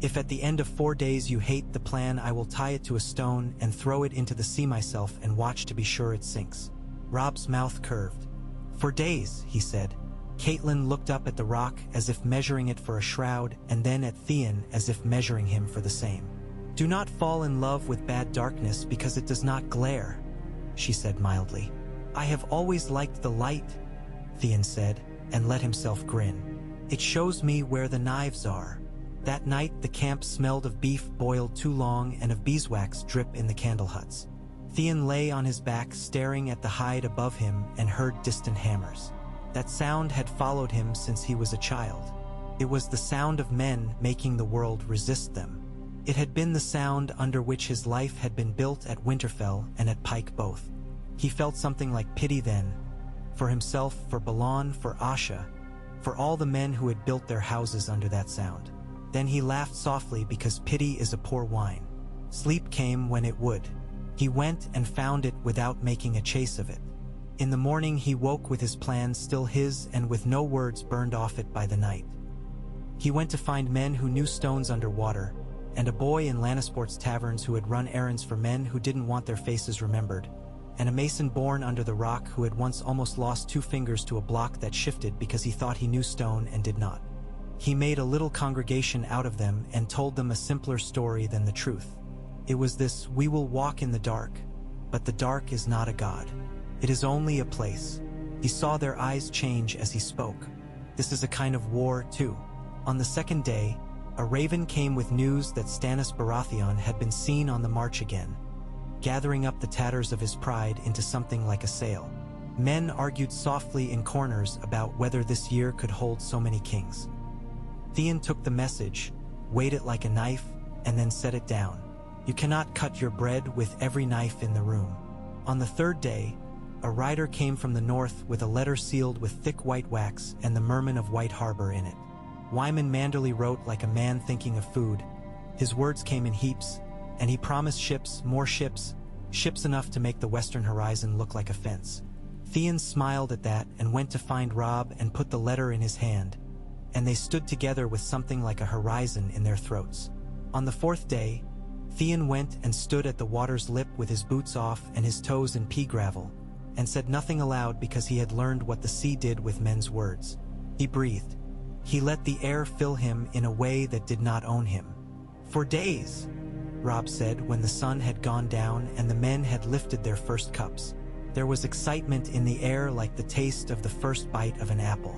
If at the end of 4 days you hate the plan, I will tie it to a stone and throw it into the sea myself and watch to be sure it sinks." Robb's mouth curved. "For days," he said. Catelyn looked up at the rock as if measuring it for a shroud, and then at Theon as if measuring him for the same. "Do not fall in love with bad darkness because it does not glare," she said mildly. "I have always liked the light," Theon said, and let himself grin. "It shows me where the knives are." That night the camp smelled of beef boiled too long and of beeswax drip in the candle huts. Theon lay on his back staring at the hide above him and heard distant hammers. That sound had followed him since he was a child. It was the sound of men making the world resist them. It had been the sound under which his life had been built at Winterfell and at Pike both. He felt something like pity then, for himself, for Balon, for Asha, for all the men who had built their houses under that sound. Then he laughed softly because pity is a poor wine. Sleep came when it would. He went and found it without making a chase of it. In the morning he woke with his plans still his and with no words burned off it by the night. He went to find men who knew stones under water, and a boy in Lannisport's taverns who had run errands for men who didn't want their faces remembered, and a mason born under the rock who had once almost lost 2 fingers to a block that shifted because he thought he knew stone and did not. He made a little congregation out of them and told them a simpler story than the truth. It was this: we will walk in the dark, but the dark is not a god. It is only a place. He saw their eyes change as he spoke. This is a kind of war, too. On the 2nd day, a raven came with news that Stannis Baratheon had been seen on the march again, gathering up the tatters of his pride into something like a sail. Men argued softly in corners about whether this year could hold so many kings. Theon took the message, weighed it like a knife, and then set it down. You cannot cut your bread with every knife in the room. On the 3rd day, a rider came from the north with a letter sealed with thick white wax and the merman of White Harbor in it. Wyman Manderly wrote like a man thinking of food. His words came in heaps, and he promised ships, more ships, ships enough to make the western horizon look like a fence. Theon smiled at that and went to find Robb and put the letter in his hand, and they stood together with something like a horizon in their throats. On the 4th day, Theon went and stood at the water's lip with his boots off and his toes in pea gravel, and said nothing aloud because he had learned what the sea did with men's words. He breathed. He let the air fill him in a way that did not own him. "For days," Robb said when the sun had gone down and the men had lifted their first cups. There was excitement in the air like the taste of the first bite of an apple.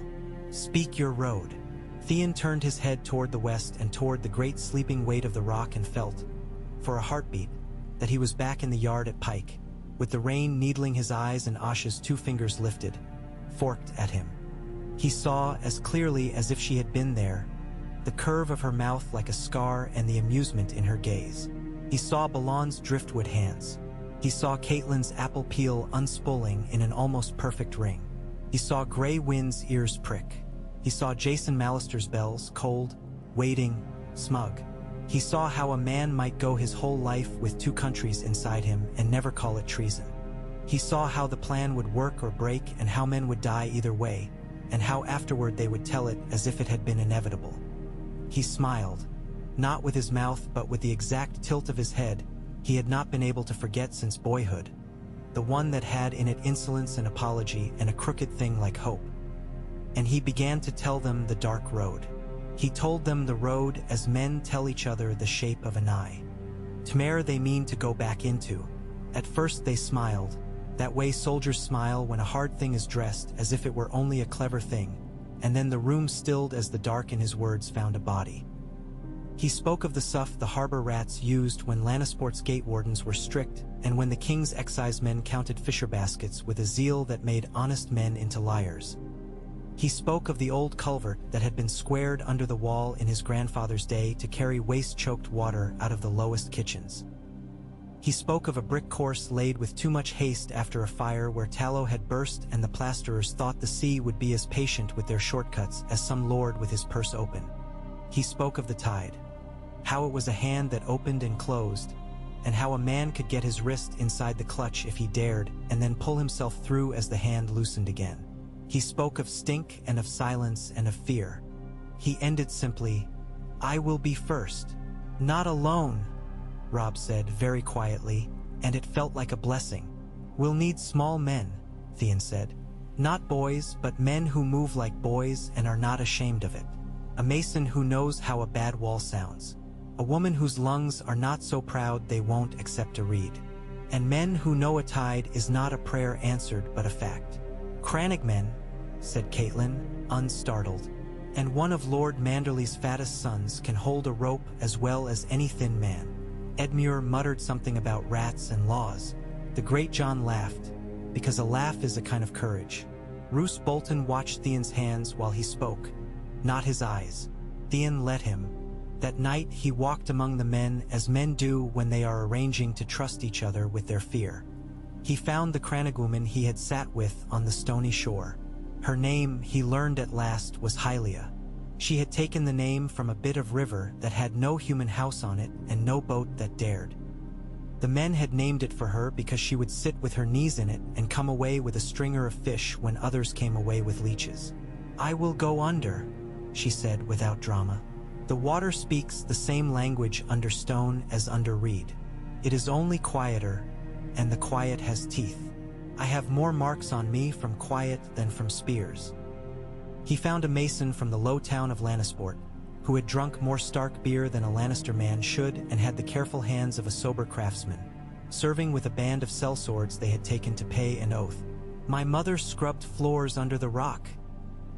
"Speak your road." Theon turned his head toward the west and toward the great sleeping weight of the rock and felt, for a heartbeat, that he was back in the yard at Pike, with the rain needling his eyes and Asha's 2 fingers lifted, forked at him. He saw, as clearly as if she had been there, the curve of her mouth like a scar and the amusement in her gaze. He saw Balon's driftwood hands. He saw Catelyn's apple peel unspooling in an almost perfect ring. He saw Grey Wind's ears prick. He saw Jason Mallister's bells, cold, waiting, smug. He saw how a man might go his whole life with 2 countries inside him and never call it treason. He saw how the plan would work or break and how men would die either way, and how afterward they would tell it as if it had been inevitable. He smiled, not with his mouth but with the exact tilt of his head he had not been able to forget since boyhood, the one that had in it insolence and apology and a crooked thing like hope. And he began to tell them the dark road. He told them the road as men tell each other the shape of an eye. Tmer they mean to go back into. At first they smiled, that way soldiers smile when a hard thing is dressed as if it were only a clever thing, and then the room stilled as the dark in his words found a body. He spoke of the stuff the harbor rats used when Lannisport's gate wardens were strict and when the king's excisemen counted fisher baskets with a zeal that made honest men into liars. He spoke of the old culvert that had been squared under the wall in his grandfather's day to carry waste-choked water out of the lowest kitchens. He spoke of a brick course laid with too much haste after a fire where tallow had burst and the plasterers thought the sea would be as patient with their shortcuts as some lord with his purse open. He spoke of the tide, how it was a hand that opened and closed, and how a man could get his wrist inside the clutch if he dared, and then pull himself through as the hand loosened again. He spoke of stink and of silence and of fear. He ended simply, "I will be first." "Not alone," Robb said very quietly, and it felt like a blessing. "We'll need small men," Theon said. "Not boys, but men who move like boys and are not ashamed of it. A mason who knows how a bad wall sounds. A woman whose lungs are not so proud they won't accept a reed. And men who know a tide is not a prayer answered but a fact." "Crannog men," said Caitlin, unstartled. "And one of Lord Manderley's fattest sons can hold a rope as well as any thin man." Edmure muttered something about rats and laws. The great John laughed, because a laugh is a kind of courage. Roose Bolton watched Theon's hands while he spoke, not his eyes. Theon let him. That night he walked among the men as men do when they are arranging to trust each other with their fear. He found the Crannog woman he had sat with on the stony shore. Her name, he learned at last, was Hylia. She had taken the name from a bit of river that had no human house on it and no boat that dared. The men had named it for her because she would sit with her knees in it and come away with a stringer of fish when others came away with leeches. "I will go under," she said without drama. "The water speaks the same language under stone as under reed. It is only quieter, and the quiet has teeth. I have more marks on me from quiet than from spears." He found a mason from the low town of Lannisport, who had drunk more Stark beer than a Lannister man should and had the careful hands of a sober craftsman, serving with a band of sellswords they had taken to pay an oath. "My mother scrubbed floors under the rock,"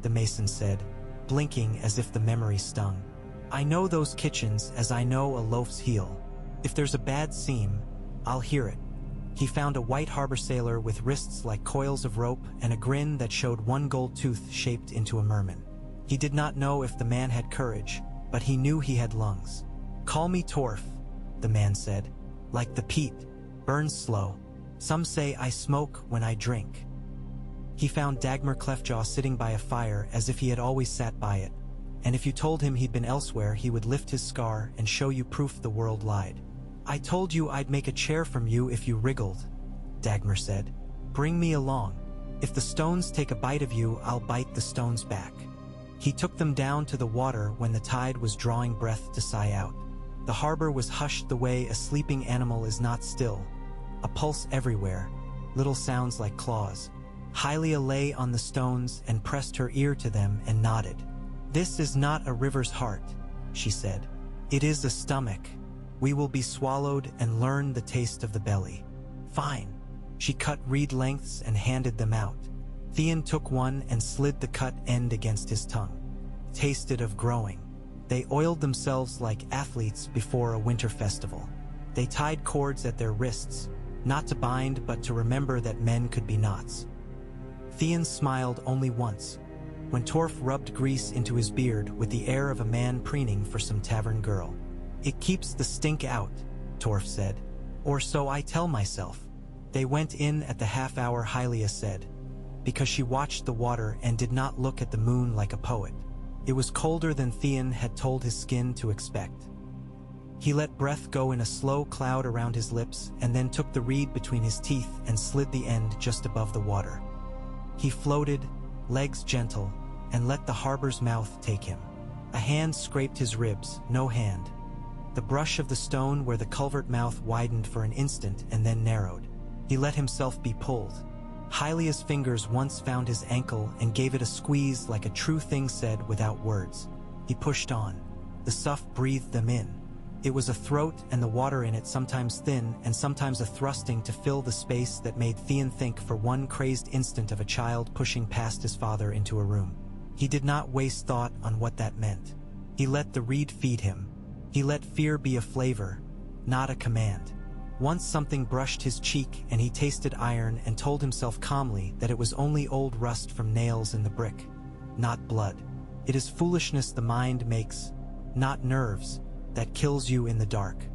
the mason said, blinking as if the memory stung. "I know those kitchens as I know a loaf's heel. If there's a bad seam, I'll hear it." He found a white harbor sailor with wrists like coils of rope and a grin that showed one gold tooth shaped into a merman. He did not know if the man had courage, but he knew he had lungs. "Call me Torf," the man said. "Like the peat, burns slow. Some say I smoke when I drink." He found Dagmar Cleftjaw sitting by a fire as if he had always sat by it, and if you told him he'd been elsewhere he would lift his scar and show you proof the world lied. "I told you I'd make a chair from you if you wriggled," Dagmar said. "Bring me along. If the stones take a bite of you, I'll bite the stones back." He took them down to the water when the tide was drawing breath to sigh out. The harbor was hushed the way a sleeping animal is not still. A pulse everywhere, little sounds like claws. Hylia lay on the stones and pressed her ear to them and nodded. "This is not a river's heart," she said. "It is a stomach. We will be swallowed and learn the taste of the belly." "Fine." She cut reed lengths and handed them out. Theon took one and slid the cut end against his tongue. Tasted of growing. They oiled themselves like athletes before a winter festival. They tied cords at their wrists, not to bind but to remember that men could be knots. Theon smiled only once, when Torf rubbed grease into his beard with the air of a man preening for some tavern girl. "It keeps the stink out," Torf said. "Or so I tell myself." They went in at the half hour, Hylia said, because she watched the water and did not look at the moon like a poet. It was colder than Theon had told his skin to expect. He let breath go in a slow cloud around his lips and then took the reed between his teeth and slid the end just above the water. He floated, legs gentle, and let the harbor's mouth take him. A hand scraped his ribs, no hand. The brush of the stone where the culvert mouth widened for an instant and then narrowed. He let himself be pulled. Hylia's fingers once found his ankle and gave it a squeeze like a true thing said without words. He pushed on. The sough breathed them in. It was a throat and the water in it, sometimes thin and sometimes a thrusting to fill the space that made Theon think for one crazed instant of a child pushing past his father into a room. He did not waste thought on what that meant. He let the reed feed him. He let fear be a flavor, not a command. Once something brushed his cheek and he tasted iron and told himself calmly that it was only old rust from nails in the brick, not blood. It is foolishness the mind makes, not nerves, that kills you in the dark.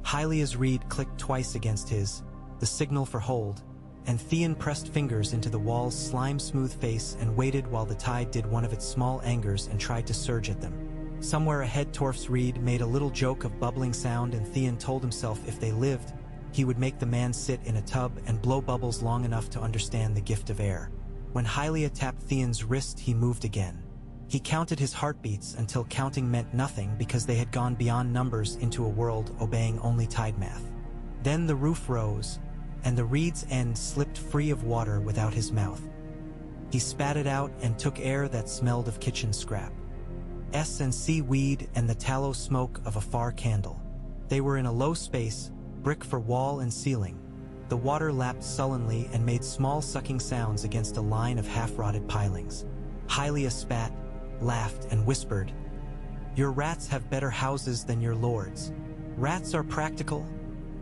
Hylia's reed clicked twice against his, the signal for hold, and Theon pressed fingers into the wall's slime-smooth face and waited while the tide did one of its small angers and tried to surge at them. Somewhere ahead, Torf's reed made a little joke of bubbling sound, and Theon told himself if they lived, He would make the man sit in a tub and blow bubbles long enough to understand the gift of air. When Hylia tapped Theon's wrist, he moved again. He counted his heartbeats until counting meant nothing because they had gone beyond numbers into a world obeying only tide math. Then the roof rose, and the reed's end slipped free of water without his mouth. He spat it out and took air that smelled of kitchen scrap, and seaweed and the tallow smoke of a far candle. They were in a low space, brick for wall and ceiling. The water lapped sullenly and made small sucking sounds against a line of half-rotted pilings. Hylia spat, laughed, and whispered, "Your rats have better houses than your lords." "Rats are practical,"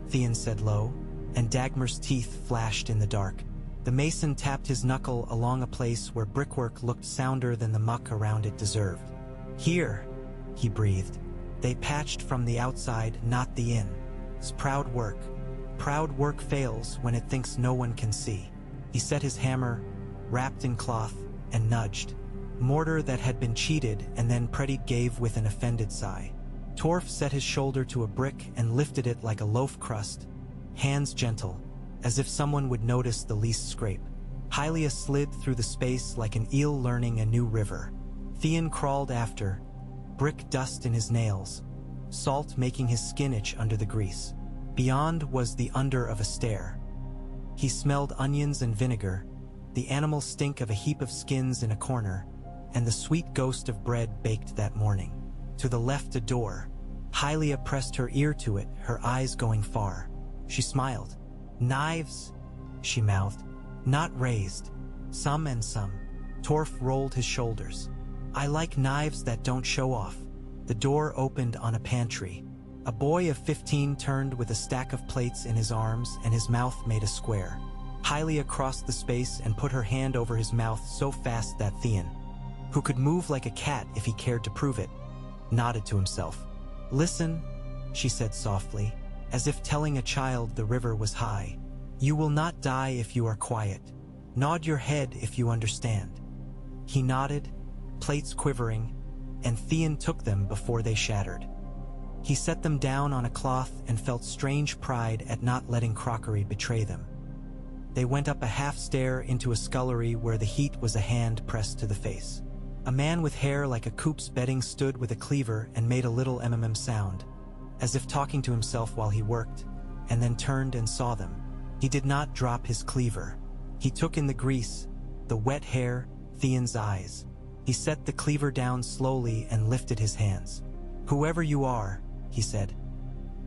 Theon said low, and Dagmar's teeth flashed in the dark. The mason tapped his knuckle along a place where brickwork looked sounder than the muck around it deserved. "Here," he breathed. "They patched from the outside, not the in. It's proud work. Proud work fails when it thinks no one can see." He set his hammer, wrapped in cloth, and nudged. Mortar that had been cheated, and then Pretty gave with an offended sigh. Torf set his shoulder to a brick and lifted it like a loaf crust, hands gentle, as if someone would notice the least scrape. Hylia slid through the space like an eel learning a new river. Theon crawled after, brick dust in his nails, salt making his skin itch under the grease. Beyond was the under of a stair. He smelled onions and vinegar, the animal stink of a heap of skins in a corner, and the sweet ghost of bread baked that morning. To the left a door. Hylia pressed her ear to it, her eyes going far. She smiled. "Knives," she mouthed. "Not raised. Some and some." Torf rolled his shoulders. "I like knives that don't show off." The door opened on a pantry. A boy of 15 turned with a stack of plates in his arms, and his mouth made a square. Hylia crossed the space and put her hand over his mouth so fast that Theon, who could move like a cat if he cared to prove it, nodded to himself. "Listen," she said softly, as if telling a child the river was high. "You will not die if you are quiet. Nod your head if you understand." He nodded, plates quivering, and Theon took them before they shattered. He set them down on a cloth and felt strange pride at not letting crockery betray them. They went up a half stair into a scullery where the heat was a hand pressed to the face. A man with hair like a coop's bedding stood with a cleaver and made a little sound, as if talking to himself while he worked, and then turned and saw them. He did not drop his cleaver. He took in the grease, the wet hair, Theon's eyes. He set the cleaver down slowly and lifted his hands. "Whoever you are," he said,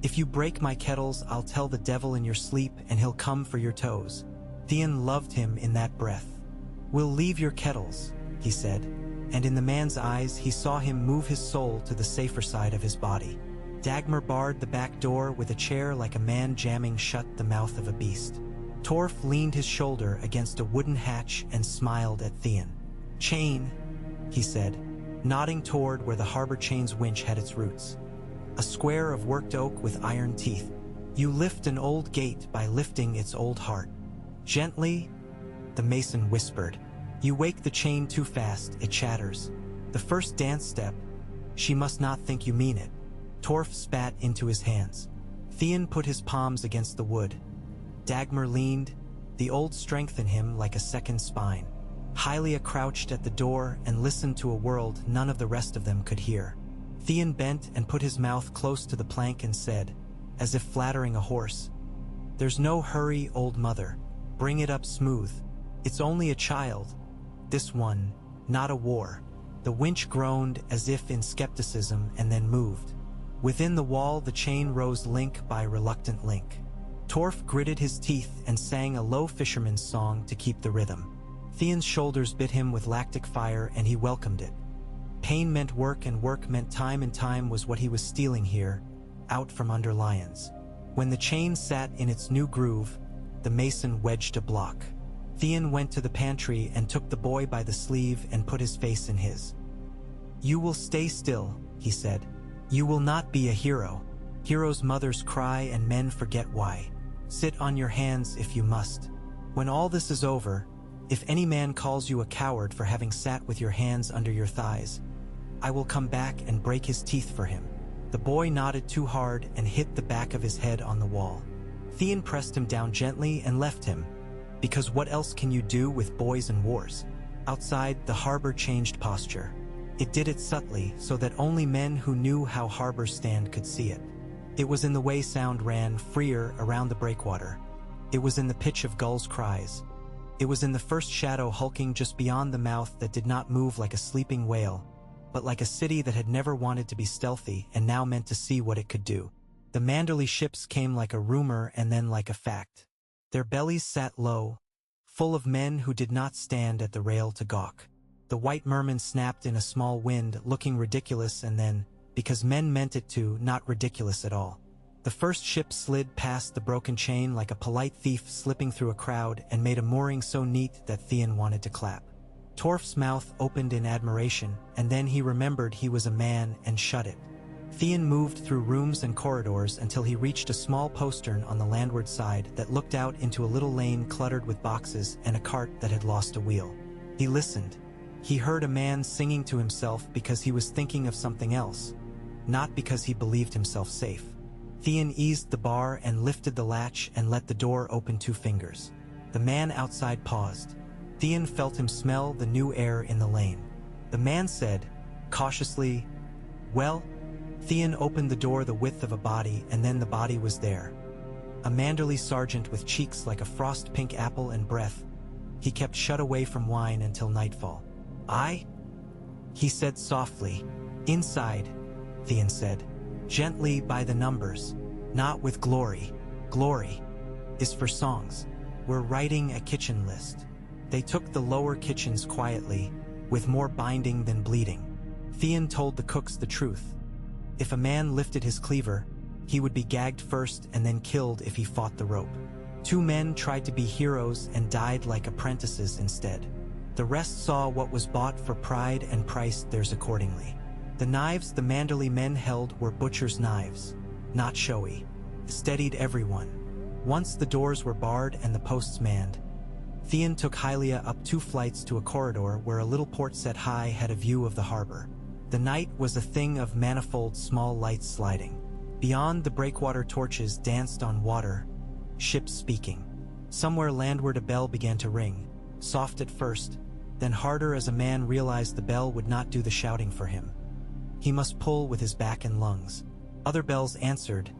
"if you break my kettles, I'll tell the devil in your sleep and he'll come for your toes." Theon loved him in that breath. "We'll leave your kettles," he said, and in the man's eyes he saw him move his soul to the safer side of his body. Dagmar barred the back door with a chair like a man jamming shut the mouth of a beast. Torf leaned his shoulder against a wooden hatch and smiled at Theon. "Chain," he said, nodding toward where the harbor chain's winch had its roots. "A square of worked oak with iron teeth. You lift an old gate by lifting its old heart." "Gently," the mason whispered. "You wake the chain too fast, it chatters. The first dance step, she must not think you mean it." Torf spat into his hands. Theon put his palms against the wood. Dagmar leaned, the old strength in him like a second spine. Hylia crouched at the door and listened to a world none of the rest of them could hear. Theon bent and put his mouth close to the plank and said, as if flattering a horse, "There's no hurry, old mother. Bring it up smooth. It's only a child. This one, not a war." The winch groaned as if in skepticism and then moved. Within the wall the chain rose link by reluctant link. Torf gritted his teeth and sang a low fisherman's song to keep the rhythm. Theon's shoulders bit him with lactic fire and he welcomed it. Pain meant work and work meant time, and time was what he was stealing here, out from under lions. When the chain sat in its new groove, the mason wedged a block. Theon went to the pantry and took the boy by the sleeve and put his face in his. "You will stay still," he said. "You will not be a hero. Heroes' mothers cry and men forget why. Sit on your hands if you must. When all this is over, if any man calls you a coward for having sat with your hands under your thighs, I will come back and break his teeth for him." The boy nodded too hard and hit the back of his head on the wall. Theon pressed him down gently and left him, because what else can you do with boys and wars? Outside, the harbor changed posture. It did it subtly so that only men who knew how harbors stand could see it. It was in the way sound ran freer around the breakwater. It was in the pitch of gulls' cries. It was in the first shadow hulking just beyond the mouth that did not move like a sleeping whale, but like a city that had never wanted to be stealthy and now meant to see what it could do. The Manderley ships came like a rumor and then like a fact. Their bellies sat low, full of men who did not stand at the rail to gawk. The white merman snapped in a small wind, looking ridiculous and then, because men meant it to, not ridiculous at all. The first ship slid past the broken chain like a polite thief slipping through a crowd and made a mooring so neat that Theon wanted to clap. Torf's mouth opened in admiration, and then he remembered he was a man and shut it. Theon moved through rooms and corridors until he reached a small postern on the landward side that looked out into a little lane cluttered with boxes and a cart that had lost a wheel. He listened. He heard a man singing to himself because he was thinking of something else, not because he believed himself safe. Theon eased the bar and lifted the latch and let the door open 2 fingers. The man outside paused. Theon felt him smell the new air in the lane. The man said, cautiously, "Well?" Theon opened the door the width of a body, and then the body was there. A Manderley sergeant with cheeks like a frost-pink apple and breath. He kept shut away from wine until nightfall. "I?" he said softly. "Inside," Theon said, "gently by the numbers, not with glory. Glory is for songs. We're writing a kitchen list." They took the lower kitchens quietly, with more binding than bleeding. Theon told the cooks the truth. If a man lifted his cleaver, he would be gagged first and then killed if he fought the rope. 2 men tried to be heroes and died like apprentices instead. The rest saw what was bought for pride and priced theirs accordingly. The knives the Manderley men held were butcher's knives, not showy. Steadied everyone. Once the doors were barred and the posts manned, Theon took Hylia up 2 flights to a corridor where a little port set high had a view of the harbor. The night was a thing of manifold small lights sliding. Beyond, the breakwater torches danced on water, ships speaking. Somewhere landward a bell began to ring, soft at first, then harder as a man realized the bell would not do the shouting for him. He must pull with his back and lungs. Other bells answered,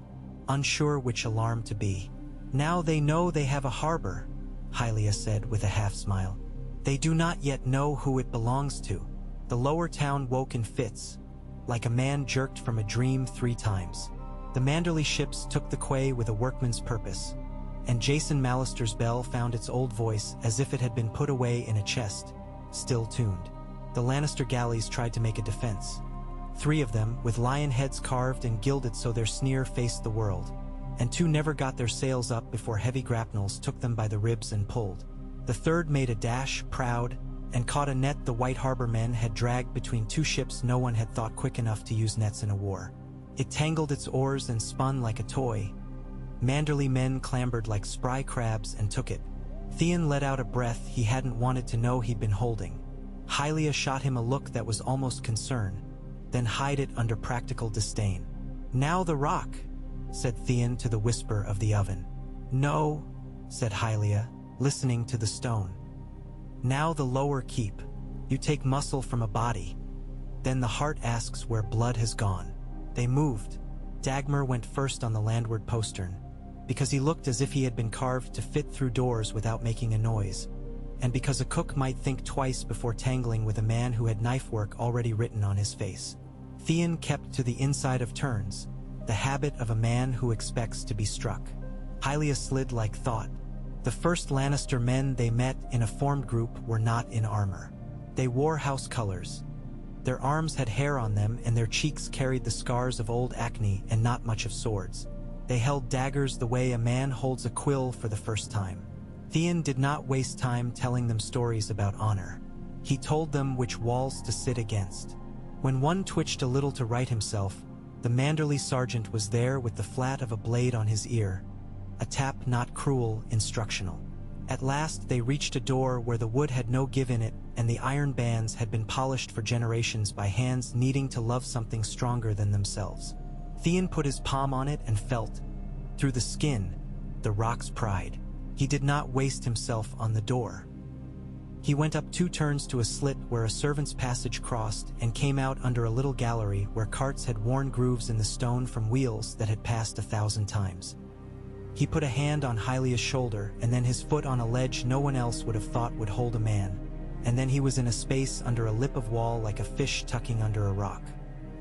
unsure which alarm to be. "Now they know they have a harbor," Hylia said with a half-smile. "They do not yet know who it belongs to." The lower town woke in fits, like a man jerked from a dream 3 times. The Manderley ships took the quay with a workman's purpose, and Jason Mallister's bell found its old voice as if it had been put away in a chest, still tuned. The Lannister galleys tried to make a defense. 3 of them, with lion heads carved and gilded so their sneer faced the world, and 2 never got their sails up before heavy grapnels took them by the ribs and pulled. The 3rd made a dash, proud, and caught a net the White Harbor men had dragged between 2 ships no one had thought quick enough to use nets in a war. It tangled its oars and spun like a toy. Manderley men clambered like spry crabs and took it. Theon let out a breath he hadn't wanted to know he'd been holding. Hylia shot him a look that was almost concern, then hid it under practical disdain. "Now the rock," said Theon to the whisper of the oven. "No," said Hylia, listening to the stone. "Now the lower keep. You take muscle from a body. Then the heart asks where blood has gone." They moved. Dagmar went first on the landward postern, because he looked as if he had been carved to fit through doors without making a noise, and because a cook might think twice before tangling with a man who had knife work already written on his face. Theon kept to the inside of turns, the habit of a man who expects to be struck. Hylia slid like thought. The first Lannister men they met in a formed group were not in armor. They wore house colors. Their arms had hair on them and their cheeks carried the scars of old acne and not much of swords. They held daggers the way a man holds a quill for the first time. Theon did not waste time telling them stories about honor. He told them which walls to sit against. When one twitched a little to right himself, the Manderley sergeant was there with the flat of a blade on his ear, a tap not cruel, instructional. At last they reached a door where the wood had no give in it and the iron bands had been polished for generations by hands needing to love something stronger than themselves. Theon put his palm on it and felt, through the skin, the rock's pride. He did not waste himself on the door. He went up 2 turns to a slit where a servant's passage crossed and came out under a little gallery where carts had worn grooves in the stone from wheels that had passed 1,000 times. He put a hand on Hylia's shoulder and then his foot on a ledge no one else would have thought would hold a man, and then he was in a space under a lip of wall like a fish tucking under a rock.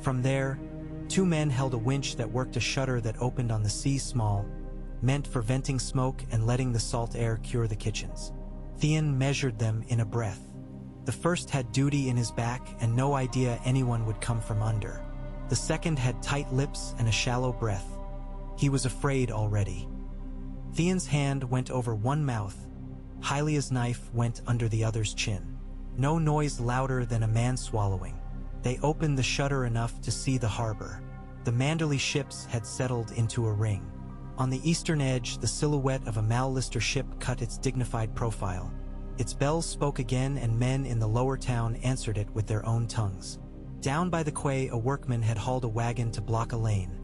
From there, 2 men held a winch that worked a shutter that opened on the sea small, meant for venting smoke and letting the salt air cure the kitchens. Theon measured them in a breath. The first had duty in his back and no idea anyone would come from under. The second had tight lips and a shallow breath. He was afraid already. Theon's hand went over one mouth. Hylia's knife went under the other's chin. No noise louder than a man swallowing. They opened the shutter enough to see the harbor. The Manderley ships had settled into a ring. On the eastern edge, the silhouette of a Mal-Lister ship cut its dignified profile. Its bells spoke again and men in the lower town answered it with their own tongues. Down by the quay, a workman had hauled a wagon to block a lane.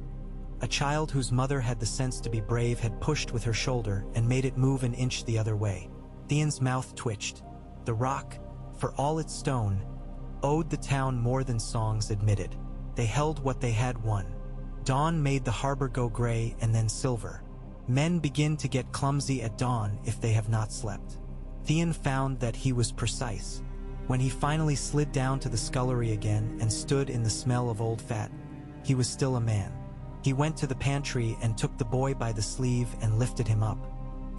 A child whose mother had the sense to be brave had pushed with her shoulder and made it move an inch the other way. Theon's mouth twitched. The rock, for all its stone, owed the town more than songs admitted. They held what they had won. Dawn made the harbor go gray and then silver. Men begin to get clumsy at dawn if they have not slept. Theon found that he was precise. When he finally slid down to the scullery again and stood in the smell of old fat, he was still a man. He went to the pantry and took the boy by the sleeve and lifted him up.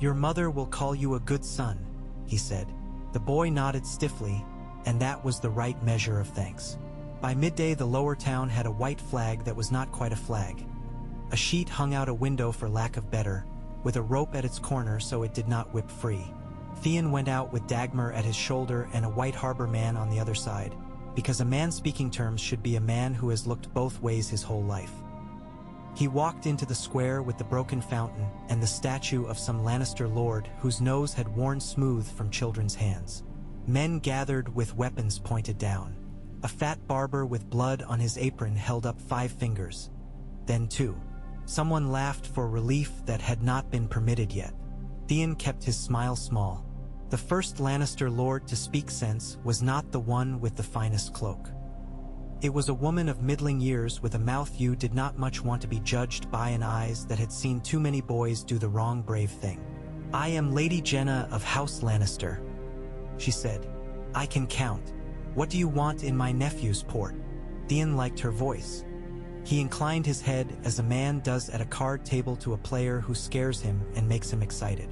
"Your mother will call you a good son," he said. The boy nodded stiffly, and that was the right measure of thanks. By midday, the lower town had a white flag that was not quite a flag. A sheet hung out a window for lack of better, with a rope at its corner so it did not whip free. Theon went out with Dagmar at his shoulder and a white harbor man on the other side, because a man speaking terms should be a man who has looked both ways his whole life. He walked into the square with the broken fountain and the statue of some Lannister lord whose nose had worn smooth from children's hands. Men gathered with weapons pointed down. A fat barber with blood on his apron held up 5 fingers. Then 2. Someone laughed for relief that had not been permitted yet. Theon kept his smile small. The first Lannister lord to speak sense was not the one with the finest cloak. It was a woman of middling years with a mouth you did not much want to be judged by and eyes that had seen too many boys do the wrong brave thing. "I am Lady Jenna of House Lannister," she said. "I can count. What do you want in my nephew's port?" Theon liked her voice. He inclined his head as a man does at a card table to a player who scares him and makes him excited.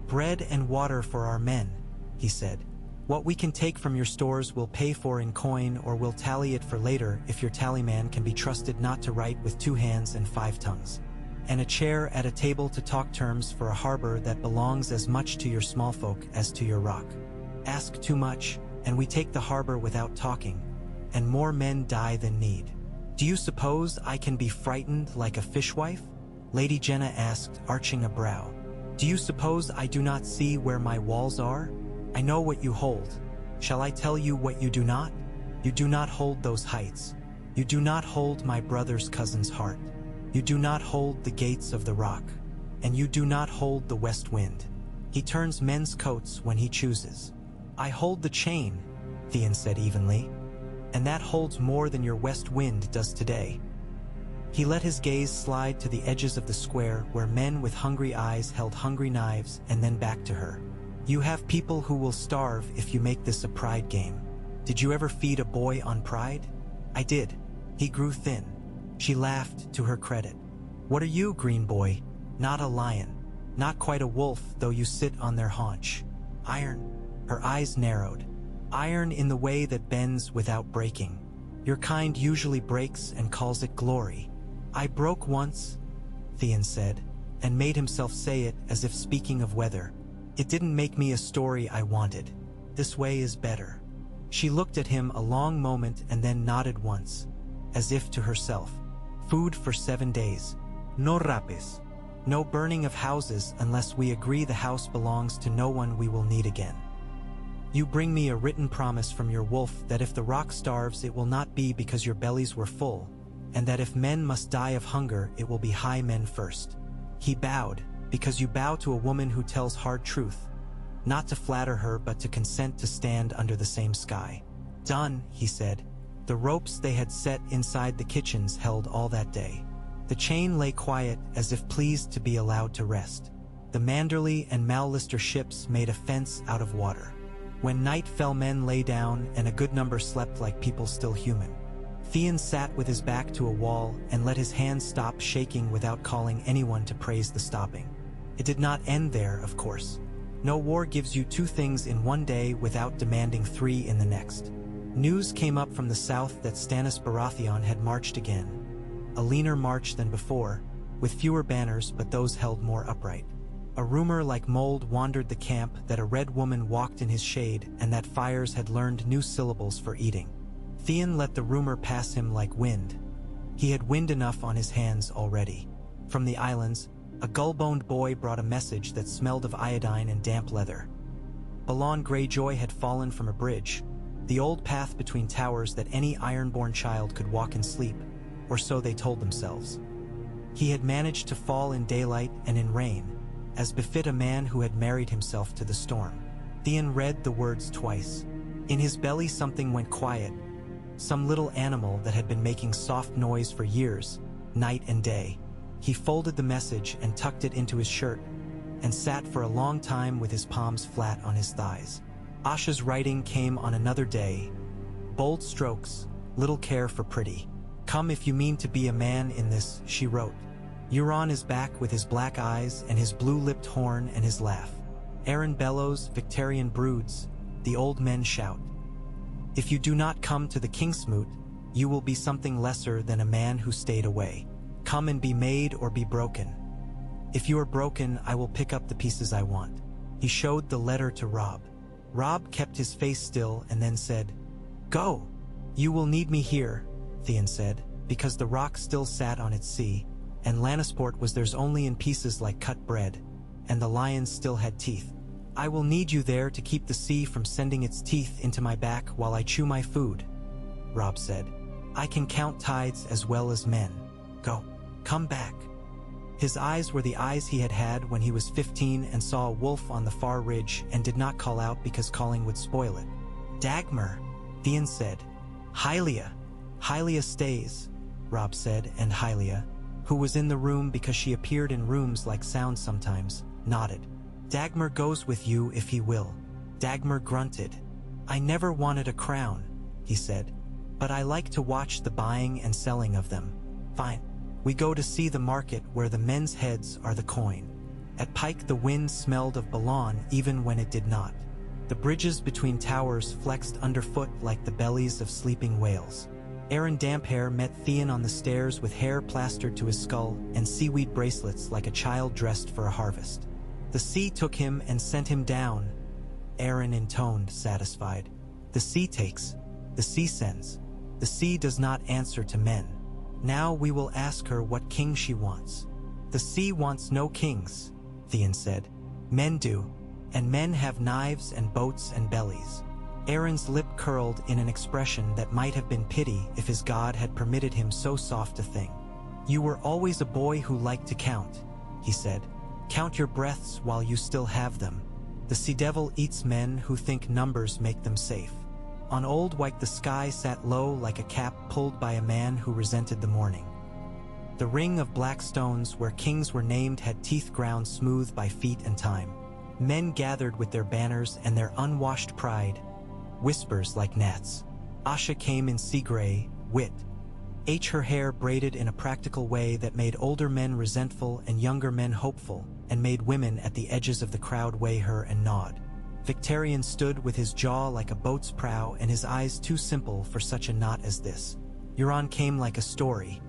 "Bread and water for our men," he said. "What we can take from your stores we'll pay for in coin or we'll tally it for later if your tallyman can be trusted not to write with 2 hands and 5 tongues. And a chair at a table to talk terms for a harbor that belongs as much to your small folk as to your rock. Ask too much, and we take the harbor without talking, and more men die than need. Do you suppose I can be frightened like a fishwife?" Lady Jenna asked, arching a brow. "Do you suppose I do not see where my walls are? I know what you hold. Shall I tell you what you do not? You do not hold those heights. You do not hold my brother's cousin's heart. You do not hold the gates of the rock. And you do not hold the west wind. He turns men's coats when he chooses." "I hold the chain," Theon said evenly. "And that holds more than your west wind does today." He let his gaze slide to the edges of the square where men with hungry eyes held hungry knives and then back to her. "You have people who will starve if you make this a pride game. Did you ever feed a boy on pride?" "I did." He grew thin. She laughed to her credit. "What are you, green boy? Not a lion. Not quite a wolf, though you sit on their haunch. Iron." Her eyes narrowed. "Iron in the way that bends without breaking. Your kind usually breaks and calls it glory." "I broke once," Theon said, and made himself say it as if speaking of weather. "It didn't make me a story I wanted. This way is better." She looked at him a long moment and then nodded once, as if to herself. "Food for 7 days. No rapes. No burning of houses unless we agree the house belongs to no one we will need again. You bring me a written promise from your wolf that if the rock starves it will not be because your bellies were full, and that if men must die of hunger it will be high men first." He bowed. Because you bow to a woman who tells hard truth, not to flatter her but to consent to stand under the same sky. Done, he said. The ropes they had set inside the kitchens held all that day. The chain lay quiet as if pleased to be allowed to rest. The Manderley and Mallister ships made a fence out of water. When night fell, men lay down, and a good number slept like people still human. Theon sat with his back to a wall and let his hands stop shaking without calling anyone to praise the stopping. It did not end there, of course. No war gives you 2 things in one day without demanding 3 in the next. News came up from the south that Stannis Baratheon had marched again. A leaner march than before, with fewer banners but those held more upright. A rumor like mold wandered the camp that a red woman walked in his shade and that fires had learned new syllables for eating. Theon let the rumor pass him like wind. He had wind enough on his hands already. From the islands, a gull-boned boy brought a message that smelled of iodine and damp leather. Balon Greyjoy had fallen from a bridge, the old path between towers that any ironborn child could walk in sleep, or so they told themselves. He had managed to fall in daylight and in rain, as befit a man who had married himself to the storm. Theon read the words twice. In his belly something went quiet, some little animal that had been making soft noise for years, night and day. He folded the message and tucked it into his shirt, and sat for a long time with his palms flat on his thighs. Asha's writing came on another day. Bold strokes, little care for pretty. Come if you mean to be a man in this, she wrote. Euron is back with his black eyes and his blue-lipped horn and his laugh. Aaron bellows, Victorian broods, the old men shout. If you do not come to the Kingsmoot, you will be something lesser than a man who stayed away. Come and be made or be broken. If you are broken, I will pick up the pieces I want. He showed the letter to Robb. Robb kept his face still and then said, Go! You will need me here, Theon said, because the rock still sat on its sea, and Lannisport was theirs only in pieces like cut bread, and the lions still had teeth. I will need you there to keep the sea from sending its teeth into my back while I chew my food, Robb said. I can count tides as well as men. Go. Come back. His eyes were the eyes he had had when he was 15 and saw a wolf on the far ridge and did not call out because calling would spoil it. Dagmar, Theon said. Hylia stays, Robb said, and Hylia, who was in the room because she appeared in rooms like sound sometimes, nodded. Dagmar goes with you if he will. Dagmar grunted. I never wanted a crown, he said, but I like to watch the buying and selling of them. Fine. We go to see the market where the men's heads are the coin. At Pike the wind smelled of Balon even when it did not. The bridges between towers flexed underfoot like the bellies of sleeping whales. Aaron Damphair met Theon on the stairs with hair plastered to his skull and seaweed bracelets like a child dressed for a harvest. The sea took him and sent him down, Aaron intoned, satisfied. The sea takes, the sea sends. The sea does not answer to men. Now we will ask her what king she wants. The sea wants no kings, Theon said. Men do, and men have knives and boats and bellies. Aaron's lip curled in an expression that might have been pity if his god had permitted him so soft a thing. You were always a boy who liked to count, he said. Count your breaths while you still have them. The sea devil eats men who think numbers make them safe. On Old White the sky sat low like a cap pulled by a man who resented the morning. The ring of black stones where kings were named had teeth ground smooth by feet and time. Men gathered with their banners and their unwashed pride, whispers like gnats. Asha came in sea gray, wit. Her hair braided in a practical way that made older men resentful and younger men hopeful, and made women at the edges of the crowd weigh her and nod. Victorian stood with his jaw like a boat's prow and his eyes too simple for such a knot as this. Euron came like a story.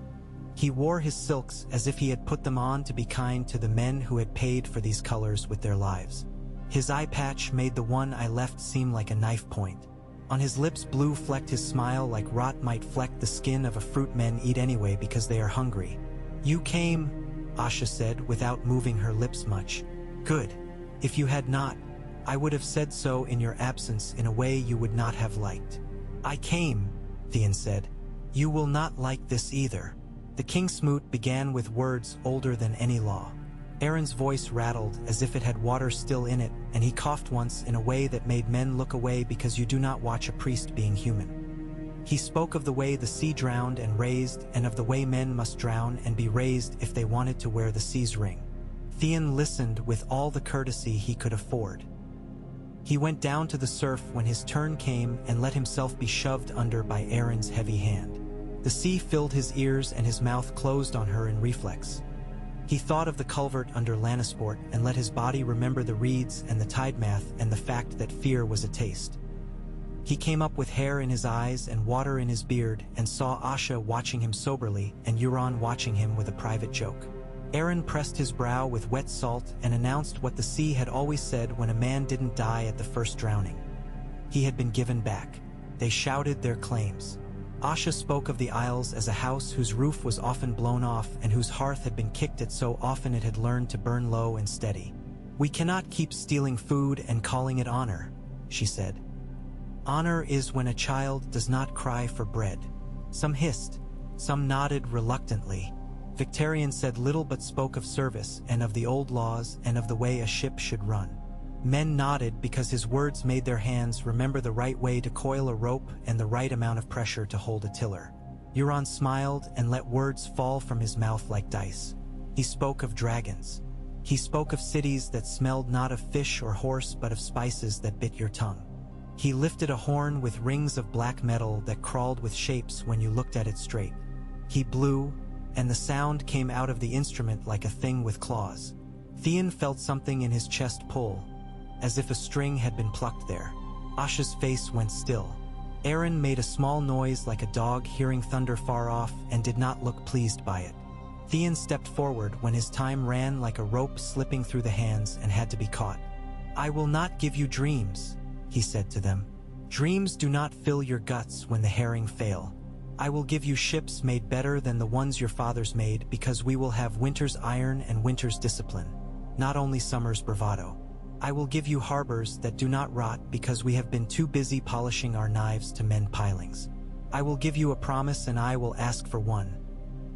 He wore his silks as if he had put them on to be kind to the men who had paid for these colors with their lives. His eye patch made the one I left seem like a knife point. On his lips blue flecked his smile like rot might fleck the skin of a fruit men eat anyway because they are hungry. You came, Asha said without moving her lips much. Good. If you had not, I would have said so in your absence in a way you would not have liked. I came, Theon said. You will not like this either. The Kingsmoot began with words older than any law. Aaron's voice rattled as if it had water still in it, and he coughed once in a way that made men look away because you do not watch a priest being human. He spoke of the way the sea drowned and raised, and of the way men must drown and be raised if they wanted to wear the sea's ring. Theon listened with all the courtesy he could afford. He went down to the surf when his turn came and let himself be shoved under by Aaron's heavy hand. The sea filled his ears and his mouth closed on her in reflex. He thought of the culvert under Lannisport and let his body remember the reeds and the tidemath and the fact that fear was a taste. He came up with hair in his eyes and water in his beard and saw Asha watching him soberly and Euron watching him with a private joke. Aaron pressed his brow with wet salt and announced what the sea had always said when a man didn't die at the first drowning. He had been given back. They shouted their claims. Asha spoke of the Isles as a house whose roof was often blown off and whose hearth had been kicked at so often it had learned to burn low and steady. "We cannot keep stealing food and calling it honor," she said. "Honor is when a child does not cry for bread." Some hissed, some nodded reluctantly. Victarion said little but spoke of service and of the old laws and of the way a ship should run. Men nodded because his words made their hands remember the right way to coil a rope and the right amount of pressure to hold a tiller. Euron smiled and let words fall from his mouth like dice. He spoke of dragons. He spoke of cities that smelled not of fish or horse but of spices that bit your tongue. He lifted a horn with rings of black metal that crawled with shapes when you looked at it straight. He blew, and the sound came out of the instrument like a thing with claws. Theon felt something in his chest pull, as if a string had been plucked there. Asha's face went still. Aaron made a small noise like a dog hearing thunder far off and did not look pleased by it. Theon stepped forward when his time ran like a rope slipping through the hands and had to be caught. "I will not give you dreams," he said to them. "Dreams do not fill your guts when the herring fail. I will give you ships made better than the ones your fathers made because we will have winter's iron and winter's discipline, not only summer's bravado. I will give you harbors that do not rot because we have been too busy polishing our knives to mend pilings. I will give you a promise and I will ask for one.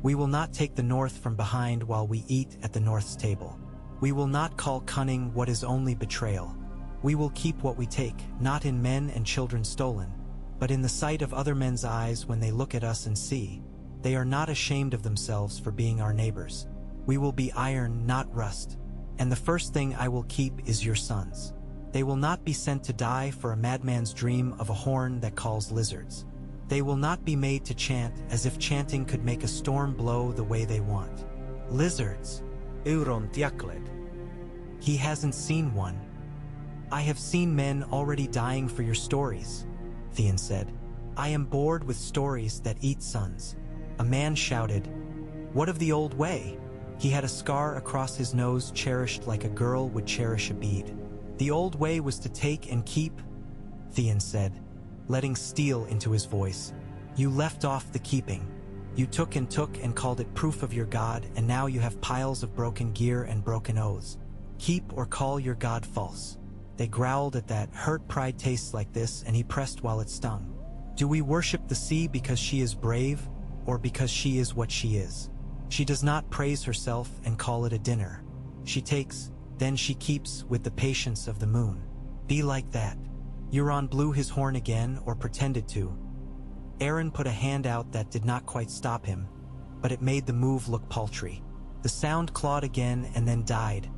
We will not take the north from behind while we eat at the north's table. We will not call cunning what is only betrayal. We will keep what we take, not in men and children stolen, but in the sight of other men's eyes when they look at us and see. They are not ashamed of themselves for being our neighbors. We will be iron, not rust. And the first thing I will keep is your sons. They will not be sent to die for a madman's dream of a horn that calls lizards. They will not be made to chant as if chanting could make a storm blow the way they want. Lizards. Euron tiakled. He hasn't seen one. I have seen men already dying for your stories, Theon said. I am bored with stories that eat sons. A man shouted, "What of the old way?" He had a scar across his nose cherished like a girl would cherish a bead. The old way was to take and keep, Theon said, letting steel into his voice. You left off the keeping. You took and called it proof of your god, and now you have piles of broken gear and broken oaths. Keep or call your god false. They growled at that. Hurt pride tastes like this, and he pressed while it stung. Do we worship the sea because she is brave, or because she is what she is? She does not praise herself and call it a dinner. She takes, then she keeps with the patience of the moon. Be like that. Euron blew his horn again, or pretended to. Aaron put a hand out that did not quite stop him, but it made the move look paltry. The sound clawed again and then died,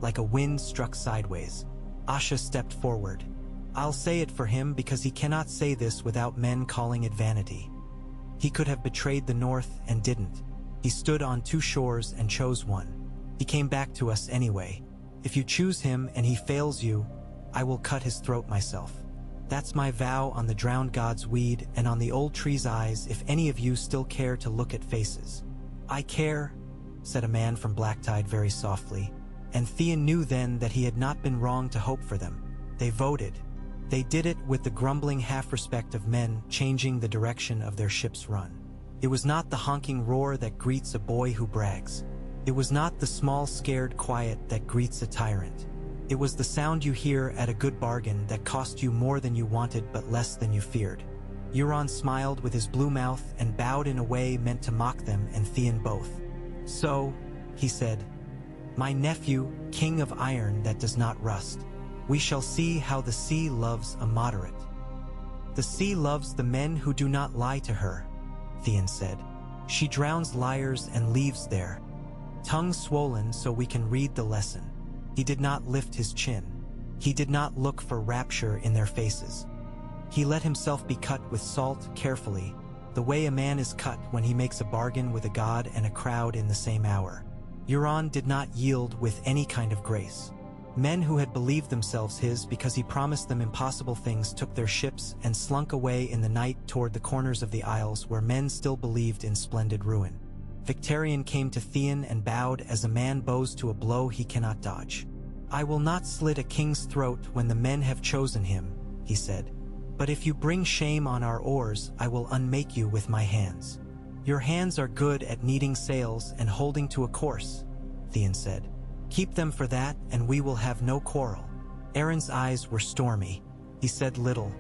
like a wind struck sideways. Asha stepped forward. I'll say it for him because he cannot say this without men calling it vanity. He could have betrayed the North and didn't. He stood on two shores and chose one. He came back to us anyway. If you choose him and he fails you, I will cut his throat myself. That's my vow on the drowned god's weed and on the old tree's eyes if any of you still care to look at faces. I care, said a man from Blacktide very softly, and Theon knew then that he had not been wrong to hope for them. They voted. They did it with the grumbling half-respect of men changing the direction of their ship's run. It was not the honking roar that greets a boy who brags. It was not the small scared quiet that greets a tyrant. It was the sound you hear at a good bargain that cost you more than you wanted but less than you feared. Euron smiled with his blue mouth and bowed in a way meant to mock them and Theon both. So, he said, My nephew, king of iron that does not rust. We shall see how the sea loves a moderate. The sea loves the men who do not lie to her, Theon said. She drowns liars and leaves their tongues swollen so we can read the lesson. He did not lift his chin. He did not look for rapture in their faces. He let himself be cut with salt carefully, the way a man is cut when he makes a bargain with a god and a crowd in the same hour. Euron did not yield with any kind of grace. Men who had believed themselves his because he promised them impossible things took their ships and slunk away in the night toward the corners of the isles where men still believed in splendid ruin. Victarion came to Theon and bowed as a man bows to a blow he cannot dodge. I will not slit a king's throat when the men have chosen him, he said. But if you bring shame on our oars, I will unmake you with my hands. Your hands are good at kneading sails and holding to a course, Theon said. Keep them for that, and we will have no quarrel. Aaron's eyes were stormy. He said little.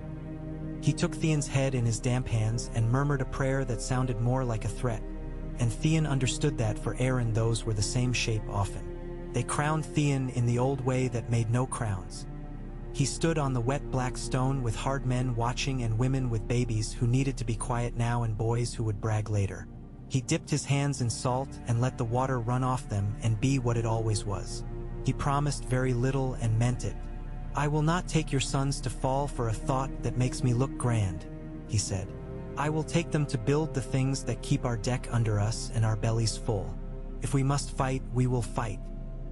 He took Theon's head in his damp hands and murmured a prayer that sounded more like a threat. And Theon understood that for Aaron those were the same shape often. They crowned Theon in the old way that made no crowns. He stood on the wet black stone with hard men watching and women with babies who needed to be quiet now and boys who would brag later. He dipped his hands in salt and let the water run off them and be what it always was. He promised very little and meant it. I will not take your sons to fall for a thought that makes me look grand, he said. I will take them to build the things that keep our deck under us and our bellies full. If we must fight, we will fight.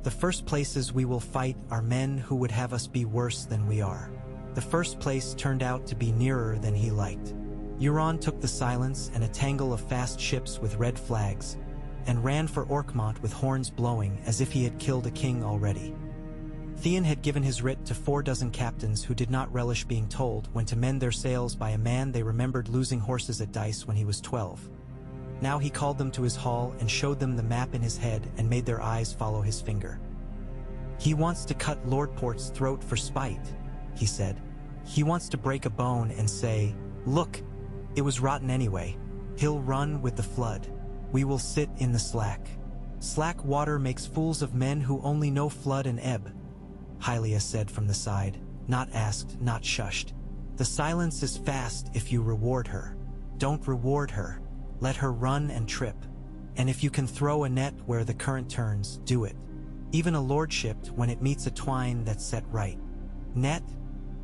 The first places we will fight are men who would have us be worse than we are. The first place turned out to be nearer than he liked. Euron took the silence and a tangle of fast ships with red flags, and ran for Orkmont with horns blowing as if he had killed a king already. Theon had given his writ to 46 captains who did not relish being told when to mend their sails by a man they remembered losing horses at dice when he was 12. Now he called them to his hall and showed them the map in his head and made their eyes follow his finger. He wants to cut Lord Port's throat for spite, he said. He wants to break a bone and say, look, it was rotten anyway. He'll run with the flood. We will sit in the slack. Slack water makes fools of men who only know flood and ebb, Hylia said from the side, not asked, not shushed. The silence is fast if you reward her. Don't reward her. Let her run and trip. And if you can throw a net where the current turns, do it. Even a lordship when it meets a twine that's set right. Net?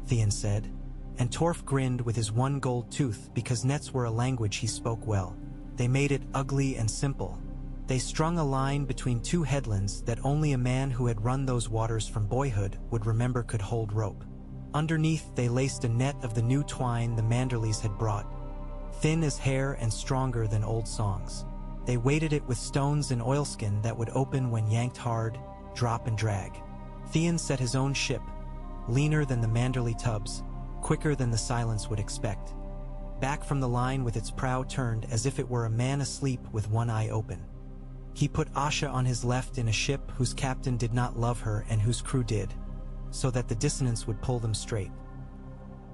Theon said, and Torf grinned with his one gold tooth because nets were a language he spoke well. They made it ugly and simple. They strung a line between two headlands that only a man who had run those waters from boyhood would remember could hold rope. Underneath they laced a net of the new twine the Manderleys had brought, thin as hair and stronger than old songs. They weighted it with stones and oilskin that would open when yanked hard, drop and drag. Theon set his own ship, leaner than the Manderley tubs, quicker than the silence would expect. Back from the line with its prow turned as if it were a man asleep with one eye open. He put Asha on his left in a ship whose captain did not love her and whose crew did, so that the dissonance would pull them straight.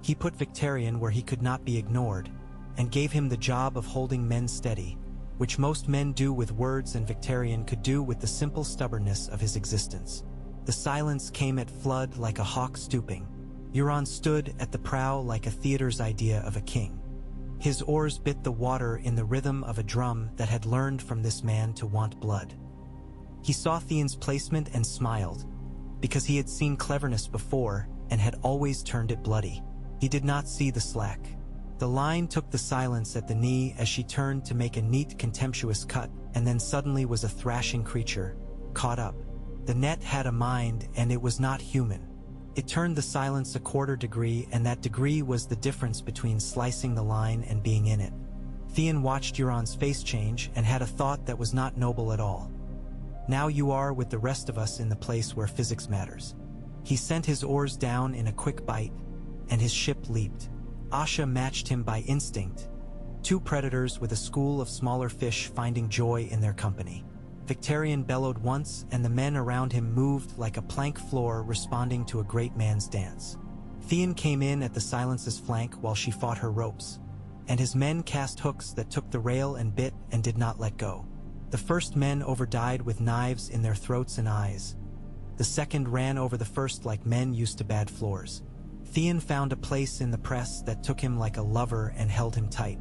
He put Victarion where he could not be ignored, and gave him the job of holding men steady, which most men do with words and Victarion could do with the simple stubbornness of his existence. The silence came at flood like a hawk stooping. Euron stood at the prow like a theater's idea of a king. His oars bit the water in the rhythm of a drum that had learned from this man to want blood. He saw Theon's placement and smiled, because he had seen cleverness before and had always turned it bloody. He did not see the slack. The line took the silence at the knee as she turned to make a neat, contemptuous cut, and then suddenly was a thrashing creature, caught up. The net had a mind, and it was not human. It turned the silence a quarter degree, and that degree was the difference between slicing the line and being in it. Theon watched Euron's face change and had a thought that was not noble at all. Now you are with the rest of us in the place where physics matters. He sent his oars down in a quick bite, and his ship leaped. Asha matched him by instinct, two predators with a school of smaller fish finding joy in their company. Victarion bellowed once, and the men around him moved like a plank floor responding to a great man's dance. Theon came in at the silence's flank while she fought her ropes, and his men cast hooks that took the rail and bit and did not let go. The first men overdied with knives in their throats and eyes. The second ran over the first like men used to bad floors. Theon found a place in the press that took him like a lover and held him tight.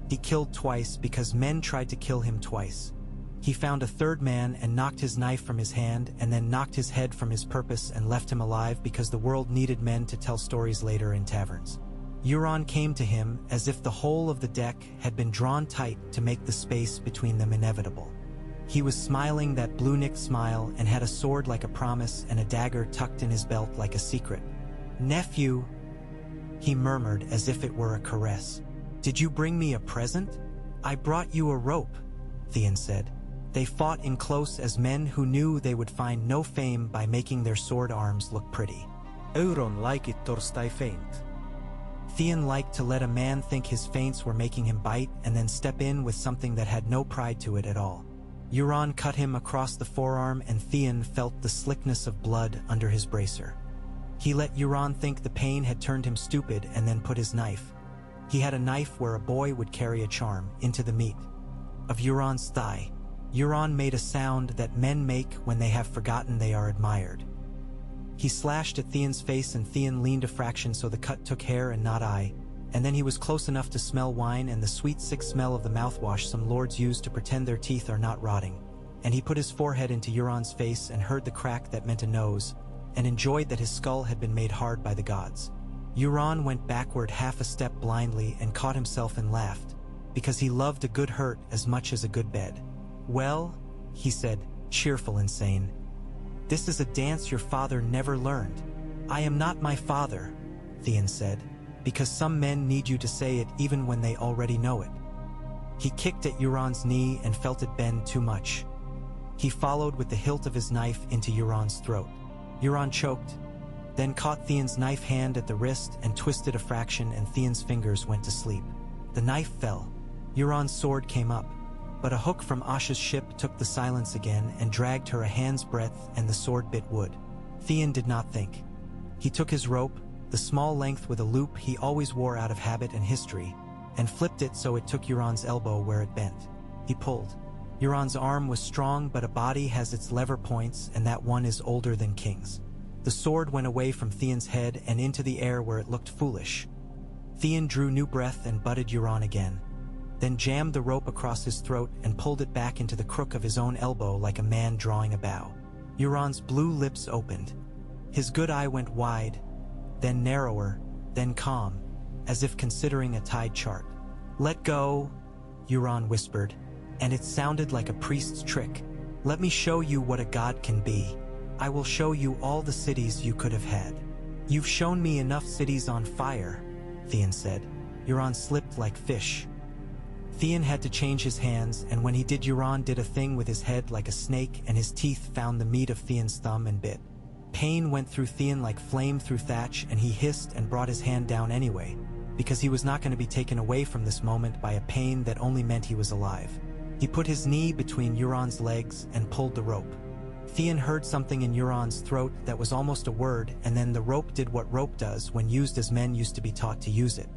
He killed twice because men tried to kill him twice. He found a third man and knocked his knife from his hand and then knocked his head from his purpose and left him alive because the world needed men to tell stories later in taverns. Euron came to him as if the whole of the deck had been drawn tight to make the space between them inevitable. He was smiling that blue-nicked smile and had a sword like a promise and a dagger tucked in his belt like a secret. "Nephew," he murmured as if it were a caress. "Did you bring me a present?" "I brought you a rope," Theon said. They fought in close as men who knew they would find no fame by making their sword arms look pretty. Euron like it torstai feint. Theon liked to let a man think his feints were making him bite and then step in with something that had no pride to it at all. Euron cut him across the forearm and Theon felt the slickness of blood under his bracer. He let Euron think the pain had turned him stupid and then put his knife. He had a knife where a boy would carry a charm, into the meat of Euron's thigh. Euron made a sound that men make when they have forgotten they are admired. He slashed at Theon's face and Theon leaned a fraction so the cut took hair and not eye, and then he was close enough to smell wine and the sweet sick smell of the mouthwash some lords use to pretend their teeth are not rotting, and he put his forehead into Euron's face and heard the crack that meant a nose, and enjoyed that his skull had been made hard by the gods. Euron went backward half a step blindly and caught himself and laughed, because he loved a good hurt as much as a good bed. "Well," he said, cheerful and sane, "this is a dance your father never learned." "I am not my father," Theon said, "because some men need you to say it even when they already know it." He kicked at Euron's knee and felt it bend too much. He followed with the hilt of his knife into Euron's throat. Euron choked, then caught Theon's knife hand at the wrist and twisted a fraction and Theon's fingers went to sleep. The knife fell. Euron's sword came up, but a hook from Asha's ship took the silence again and dragged her a hand's breadth and the sword bit wood. Theon did not think. He took his rope, the small length with a loop he always wore out of habit and history, and flipped it so it took Euron's elbow where it bent. He pulled. Euron's arm was strong, but a body has its lever points and that one is older than kings. The sword went away from Theon's head and into the air where it looked foolish. Theon drew new breath and butted Euron again, then jammed the rope across his throat and pulled it back into the crook of his own elbow like a man drawing a bow. Euron's blue lips opened. His good eye went wide, then narrower, then calm, as if considering a tide chart. "Let go," Euron whispered, and it sounded like a priest's trick. "Let me show you what a god can be. I will show you all the cities you could have had." "You've shown me enough cities on fire," Theon said. Euron slipped like fish. Theon had to change his hands, and when he did, Euron did a thing with his head like a snake and his teeth found the meat of Theon's thumb and bit. Pain went through Theon like flame through thatch and he hissed and brought his hand down anyway, because he was not going to be taken away from this moment by a pain that only meant he was alive. He put his knee between Euron's legs and pulled the rope. Theon heard something in Euron's throat that was almost a word, and then the rope did what rope does when used as men used to be taught to use it.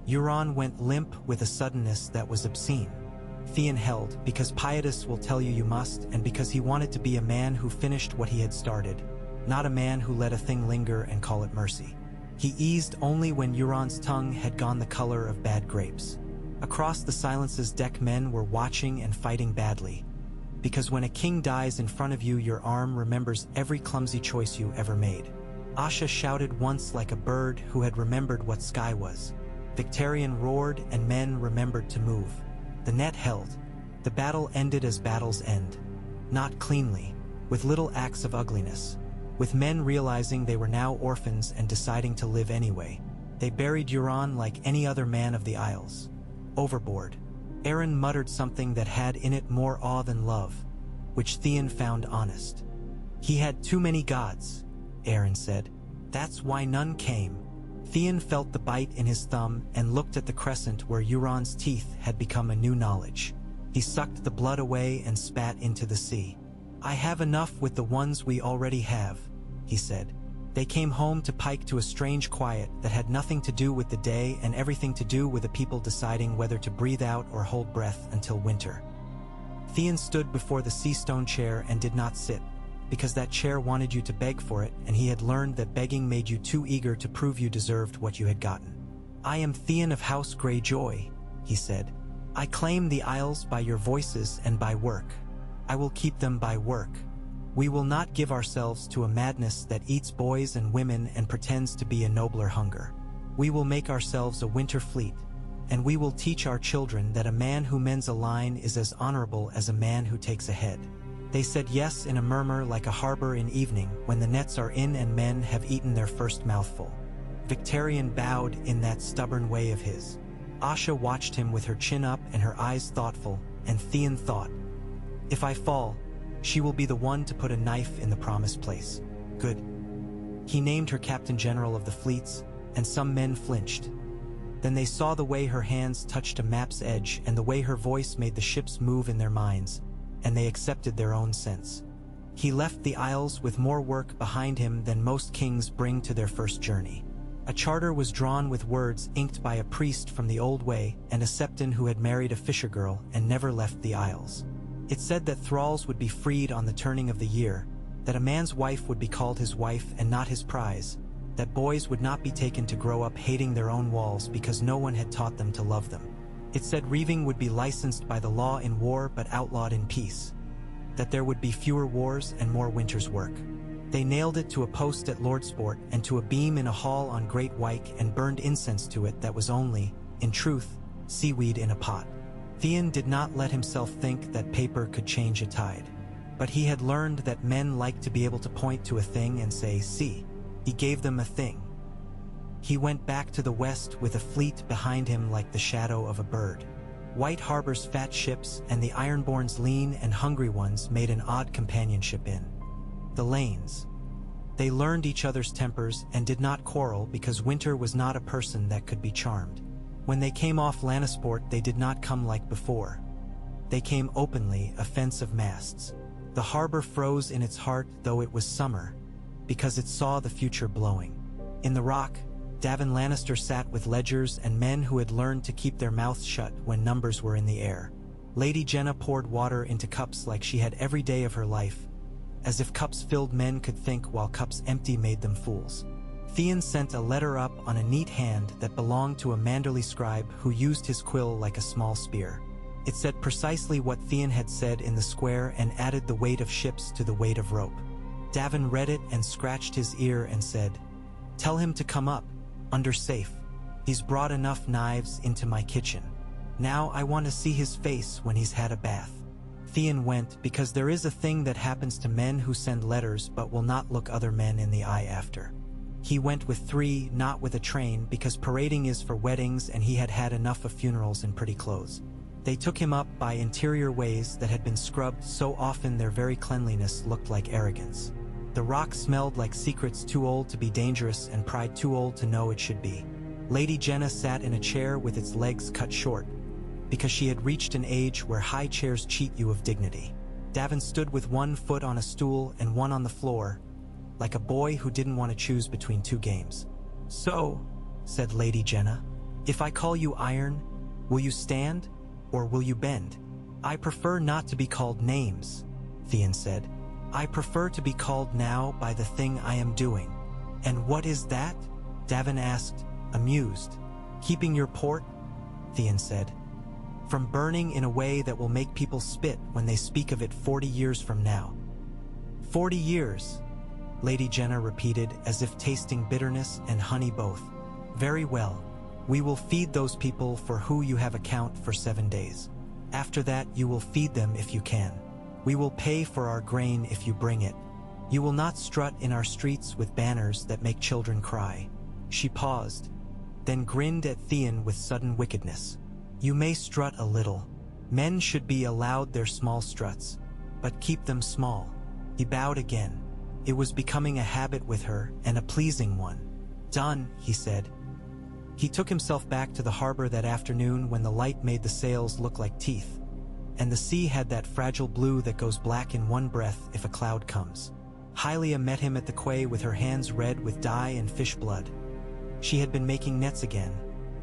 Euron went limp with a suddenness that was obscene. Theon held, because Pietus will tell you you must, and because he wanted to be a man who finished what he had started, not a man who let a thing linger and call it mercy. He eased only when Euron's tongue had gone the color of bad grapes. Across the silences deck men were watching and fighting badly, because when a king dies in front of you, your arm remembers every clumsy choice you ever made. Asha shouted once like a bird who had remembered what sky was. Victarion roared and men remembered to move. The net held. The battle ended as battles end. Not cleanly, with little acts of ugliness. With men realizing they were now orphans and deciding to live anyway. They buried Euron like any other man of the Isles. Overboard. Aaron muttered something that had in it more awe than love, which Theon found honest. "He had too many gods," Aaron said. "That's why none came." Theon felt the bite in his thumb and looked at the crescent where Euron's teeth had become a new knowledge. He sucked the blood away and spat into the sea. "I have enough with the ones we already have," he said. They came home to Pike to a strange quiet that had nothing to do with the day and everything to do with the people deciding whether to breathe out or hold breath until winter. Theon stood before the sea stone chair and did not sit, because that chair wanted you to beg for it, and he had learned that begging made you too eager to prove you deserved what you had gotten. "I am Theon of House Greyjoy," he said. "I claim the Isles by your voices and by work. I will keep them by work. We will not give ourselves to a madness that eats boys and women and pretends to be a nobler hunger. We will make ourselves a winter fleet, and we will teach our children that a man who mends a line is as honorable as a man who takes a head." They said yes in a murmur like a harbor in evening when the nets are in and men have eaten their first mouthful. Victarion bowed in that stubborn way of his. Asha watched him with her chin up and her eyes thoughtful, and Theon thought, "If I fall, she will be the one to put a knife in the promised place. Good." He named her Captain General of the fleets, and some men flinched. Then they saw the way her hands touched a map's edge and the way her voice made the ships move in their minds, and they accepted their own sense. He left the Isles with more work behind him than most kings bring to their first journey. A charter was drawn with words inked by a priest from the old way and a septon who had married a fisher girl and never left the Isles. It said that thralls would be freed on the turning of the year, that a man's wife would be called his wife and not his prize, that boys would not be taken to grow up hating their own walls because no one had taught them to love them. It said reaving would be licensed by the law in war but outlawed in peace, that there would be fewer wars and more winter's work. They nailed it to a post at Lordsport and to a beam in a hall on Great Wyke and burned incense to it that was only, in truth, seaweed in a pot. Theon did not let himself think that paper could change a tide, but he had learned that men like to be able to point to a thing and say, "See." He gave them a thing. He went back to the west with a fleet behind him like the shadow of a bird. White Harbor's fat ships and the Ironborn's lean and hungry ones made an odd companionship in the lanes. They learned each other's tempers and did not quarrel because Winter was not a person that could be charmed. When they came off Lannisport, they did not come like before. They came openly, a fence of masts. The harbor froze in its heart, though it was summer, because it saw the future blowing. In the Rock, Davin Lannister sat with ledgers and men who had learned to keep their mouths shut when numbers were in the air. Lady Jenna poured water into cups like she had every day of her life, as if cups filled men could think while cups empty made them fools. Theon sent a letter up on a neat hand that belonged to a Manderly scribe who used his quill like a small spear. It said precisely what Theon had said in the square and added the weight of ships to the weight of rope. Davin read it and scratched his ear and said, "Tell him to come up, under safe. He's brought enough knives into my kitchen. Now I want to see his face when he's had a bath." Theon went because there is a thing that happens to men who send letters but will not look other men in the eye after. He went with 3, not with a train, because parading is for weddings and he had had enough of funerals in pretty clothes. They took him up by interior ways that had been scrubbed so often their very cleanliness looked like arrogance. The Rock smelled like secrets too old to be dangerous and pride too old to know it should be. Lady Jenna sat in a chair with its legs cut short, because she had reached an age where high chairs cheat you of dignity. Davin stood with one foot on a stool and one on the floor, like a boy who didn't want to choose between 2 games. "So," said Lady Jenna, "if I call you Iron, will you stand, or will you bend?" "I prefer not to be called names," Theon said. "I prefer to be called now by the thing I am doing." "And what is that?" Davin asked, amused. "Keeping your port," Theon said. "From burning in a way that will make people spit when they speak of it 40 years from now." 40 years, Lady Jenna repeated, as if tasting bitterness and honey both. "Very well. We will feed those people for who you have account for 7 days. After that you will feed them if you can. We will pay for our grain if you bring it. You will not strut in our streets with banners that make children cry." She paused, then grinned at Theon with sudden wickedness. "You may strut a little. Men should be allowed their small struts, but keep them small." He bowed again. It was becoming a habit with her, and a pleasing one. "Done," he said. He took himself back to the harbor that afternoon when the light made the sails look like teeth, and the sea had that fragile blue that goes black in one breath if a cloud comes. Hylia met him at the quay with her hands red with dye and fish blood. She had been making nets again,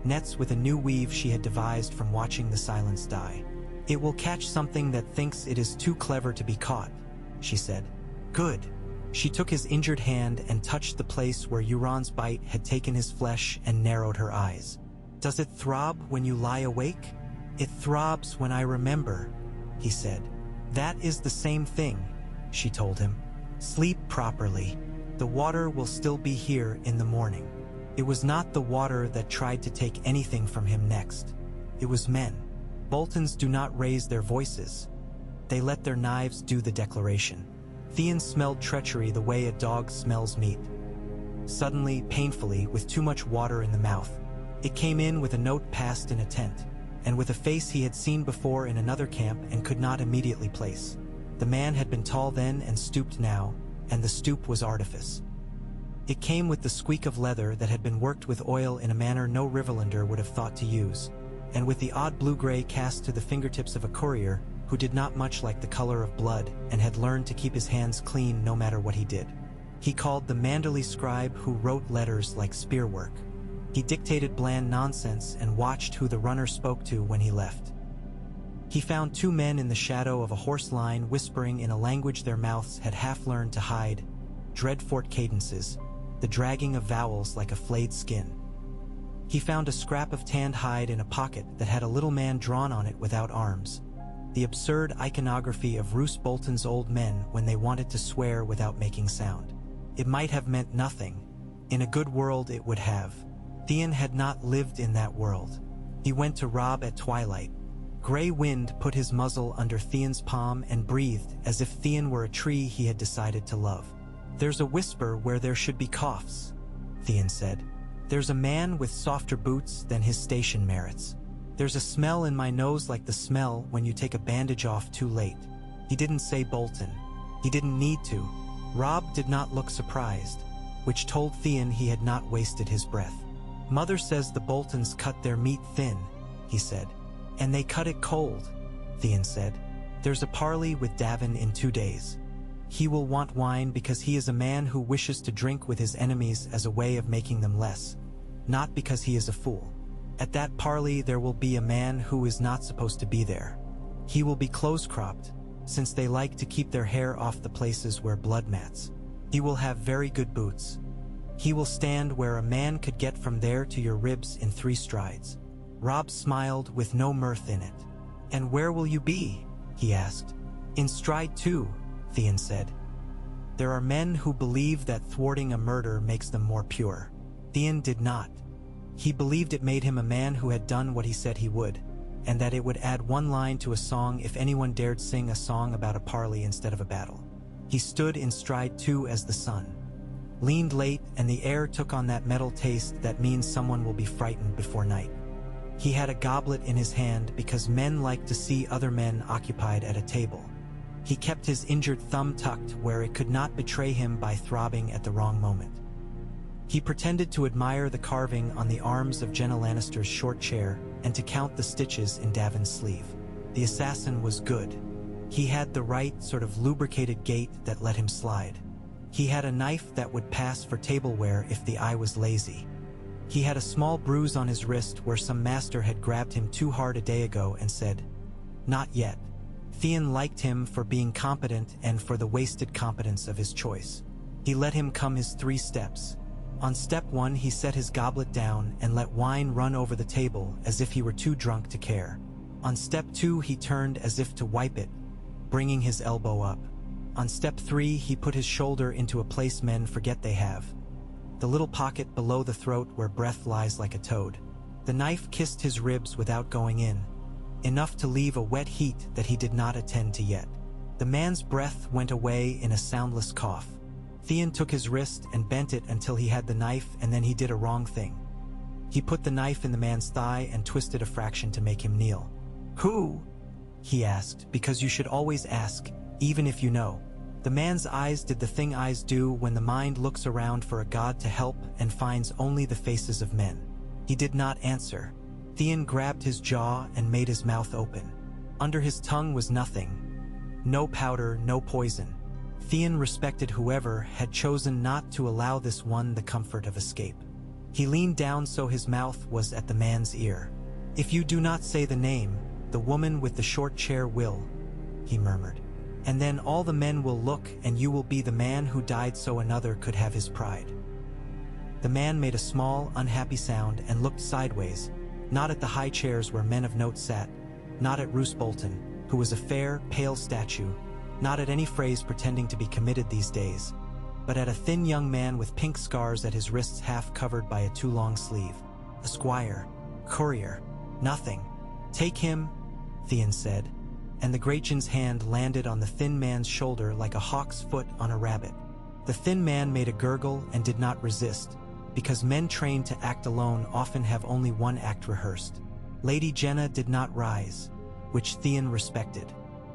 nets with a new weave she had devised from watching the silence die. "It will catch something that thinks it is too clever to be caught," she said. "Good." She took his injured hand and touched the place where Euron's bite had taken his flesh and narrowed her eyes. "Does it throb when you lie awake?" "It throbs when I remember," he said. "That is the same thing," she told him. "Sleep properly. The water will still be here in the morning." It was not the water that tried to take anything from him next. It was men. Boltons do not raise their voices. They let their knives do the declaration. Theon smelled treachery the way a dog smells meat. Suddenly, painfully, with too much water in the mouth, it came in with a note passed in a tent, and with a face he had seen before in another camp and could not immediately place. The man had been tall then and stooped now, and the stoop was artifice. It came with the squeak of leather that had been worked with oil in a manner no Rivelander would have thought to use, and with the odd blue-gray cast to the fingertips of a courier who did not much like the color of blood and had learned to keep his hands clean no matter what he did. He called the Manderly scribe who wrote letters like spearwork. He dictated bland nonsense and watched who the runner spoke to when he left. He found two men in the shadow of a horse line whispering in a language their mouths had half learned to hide, dreadfort cadences, the dragging of vowels like a flayed skin. He found a scrap of tanned hide in a pocket that had a little man drawn on it without arms, the absurd iconography of Roose Bolton's old men when they wanted to swear without making sound. It might have meant nothing. In a good world it would have. Theon had not lived in that world. He went to Robb at twilight. Grey wind put his muzzle under Theon's palm and breathed as if Theon were a tree he had decided to love. "There's a whisper where there should be coughs," Theon said. "There's a man with softer boots than his station merits. There's a smell in my nose like the smell when you take a bandage off too late." He didn't say Bolton. He didn't need to. Robb did not look surprised, which told Theon he had not wasted his breath. "Mother says the Boltons cut their meat thin," he said. "And they cut it cold," Theon said. "There's a parley with Davin in 2 days. He will want wine because he is a man who wishes to drink with his enemies as a way of making them less, not because he is a fool. At that parley there will be a man who is not supposed to be there. He will be close-cropped, since they like to keep their hair off the places where blood mats. He will have very good boots. He will stand where a man could get from there to your ribs in 3 strides. Robb smiled with no mirth in it. "And where will you be?" he asked. "In stride 2, Theon said. "There are men who believe that thwarting a murder makes them more pure." Theon did not. He believed it made him a man who had done what he said he would, and that it would add 1 line to a song if anyone dared sing a song about a parley instead of a battle. He stood in stride 2 as the sun leaned late, and the air took on that metal taste that means someone will be frightened before night. He had a goblet in his hand because men like to see other men occupied at a table. He kept his injured thumb tucked where it could not betray him by throbbing at the wrong moment. He pretended to admire the carving on the arms of Jenna Lannister's short chair and to count the stitches in Davin's sleeve. The assassin was good. He had the right sort of lubricated gait that let him slide. He had a knife that would pass for tableware if the eye was lazy. He had a small bruise on his wrist where some master had grabbed him too hard a day ago and said, "Not yet." Theon liked him for being competent and for the wasted competence of his choice. He let him come his 3 steps. On step 1 he set his goblet down and let wine run over the table as if he were too drunk to care. On step 2 he turned as if to wipe it, bringing his elbow up. On step 3 he put his shoulder into a place men forget they have, the little pocket below the throat where breath lies like a toad. The knife kissed his ribs without going in, enough to leave a wet heat that he did not attend to yet. The man's breath went away in a soundless cough. Theon took his wrist and bent it until he had the knife, and then he did a wrong thing. He put the knife in the man's thigh and twisted a fraction to make him kneel. "Who?" he asked, because you should always ask, even if you know. The man's eyes did the thing eyes do when the mind looks around for a god to help and finds only the faces of men. He did not answer. Theon grabbed his jaw and made his mouth open. Under his tongue was nothing. No powder, no poison. Theon respected whoever had chosen not to allow this one the comfort of escape. He leaned down so his mouth was at the man's ear. "If you do not say the name, "The woman with the short chair will," he murmured. "And then all the men will look, and you will be the man who died so another could have his pride." The man made a small, unhappy sound and looked sideways, not at the high chairs where men of note sat, not at Roose Bolton, who was a fair, pale statue, not at any phrase pretending to be committed these days, but at a thin young man with pink scars at his wrists half covered by a too long sleeve. "A squire, courier, nothing. Take him," Theon said, and the Greyjoy's hand landed on the thin man's shoulder like a hawk's foot on a rabbit. The thin man made a gurgle and did not resist, because men trained to act alone often have only one act rehearsed. Lady Jenna did not rise, which Theon respected.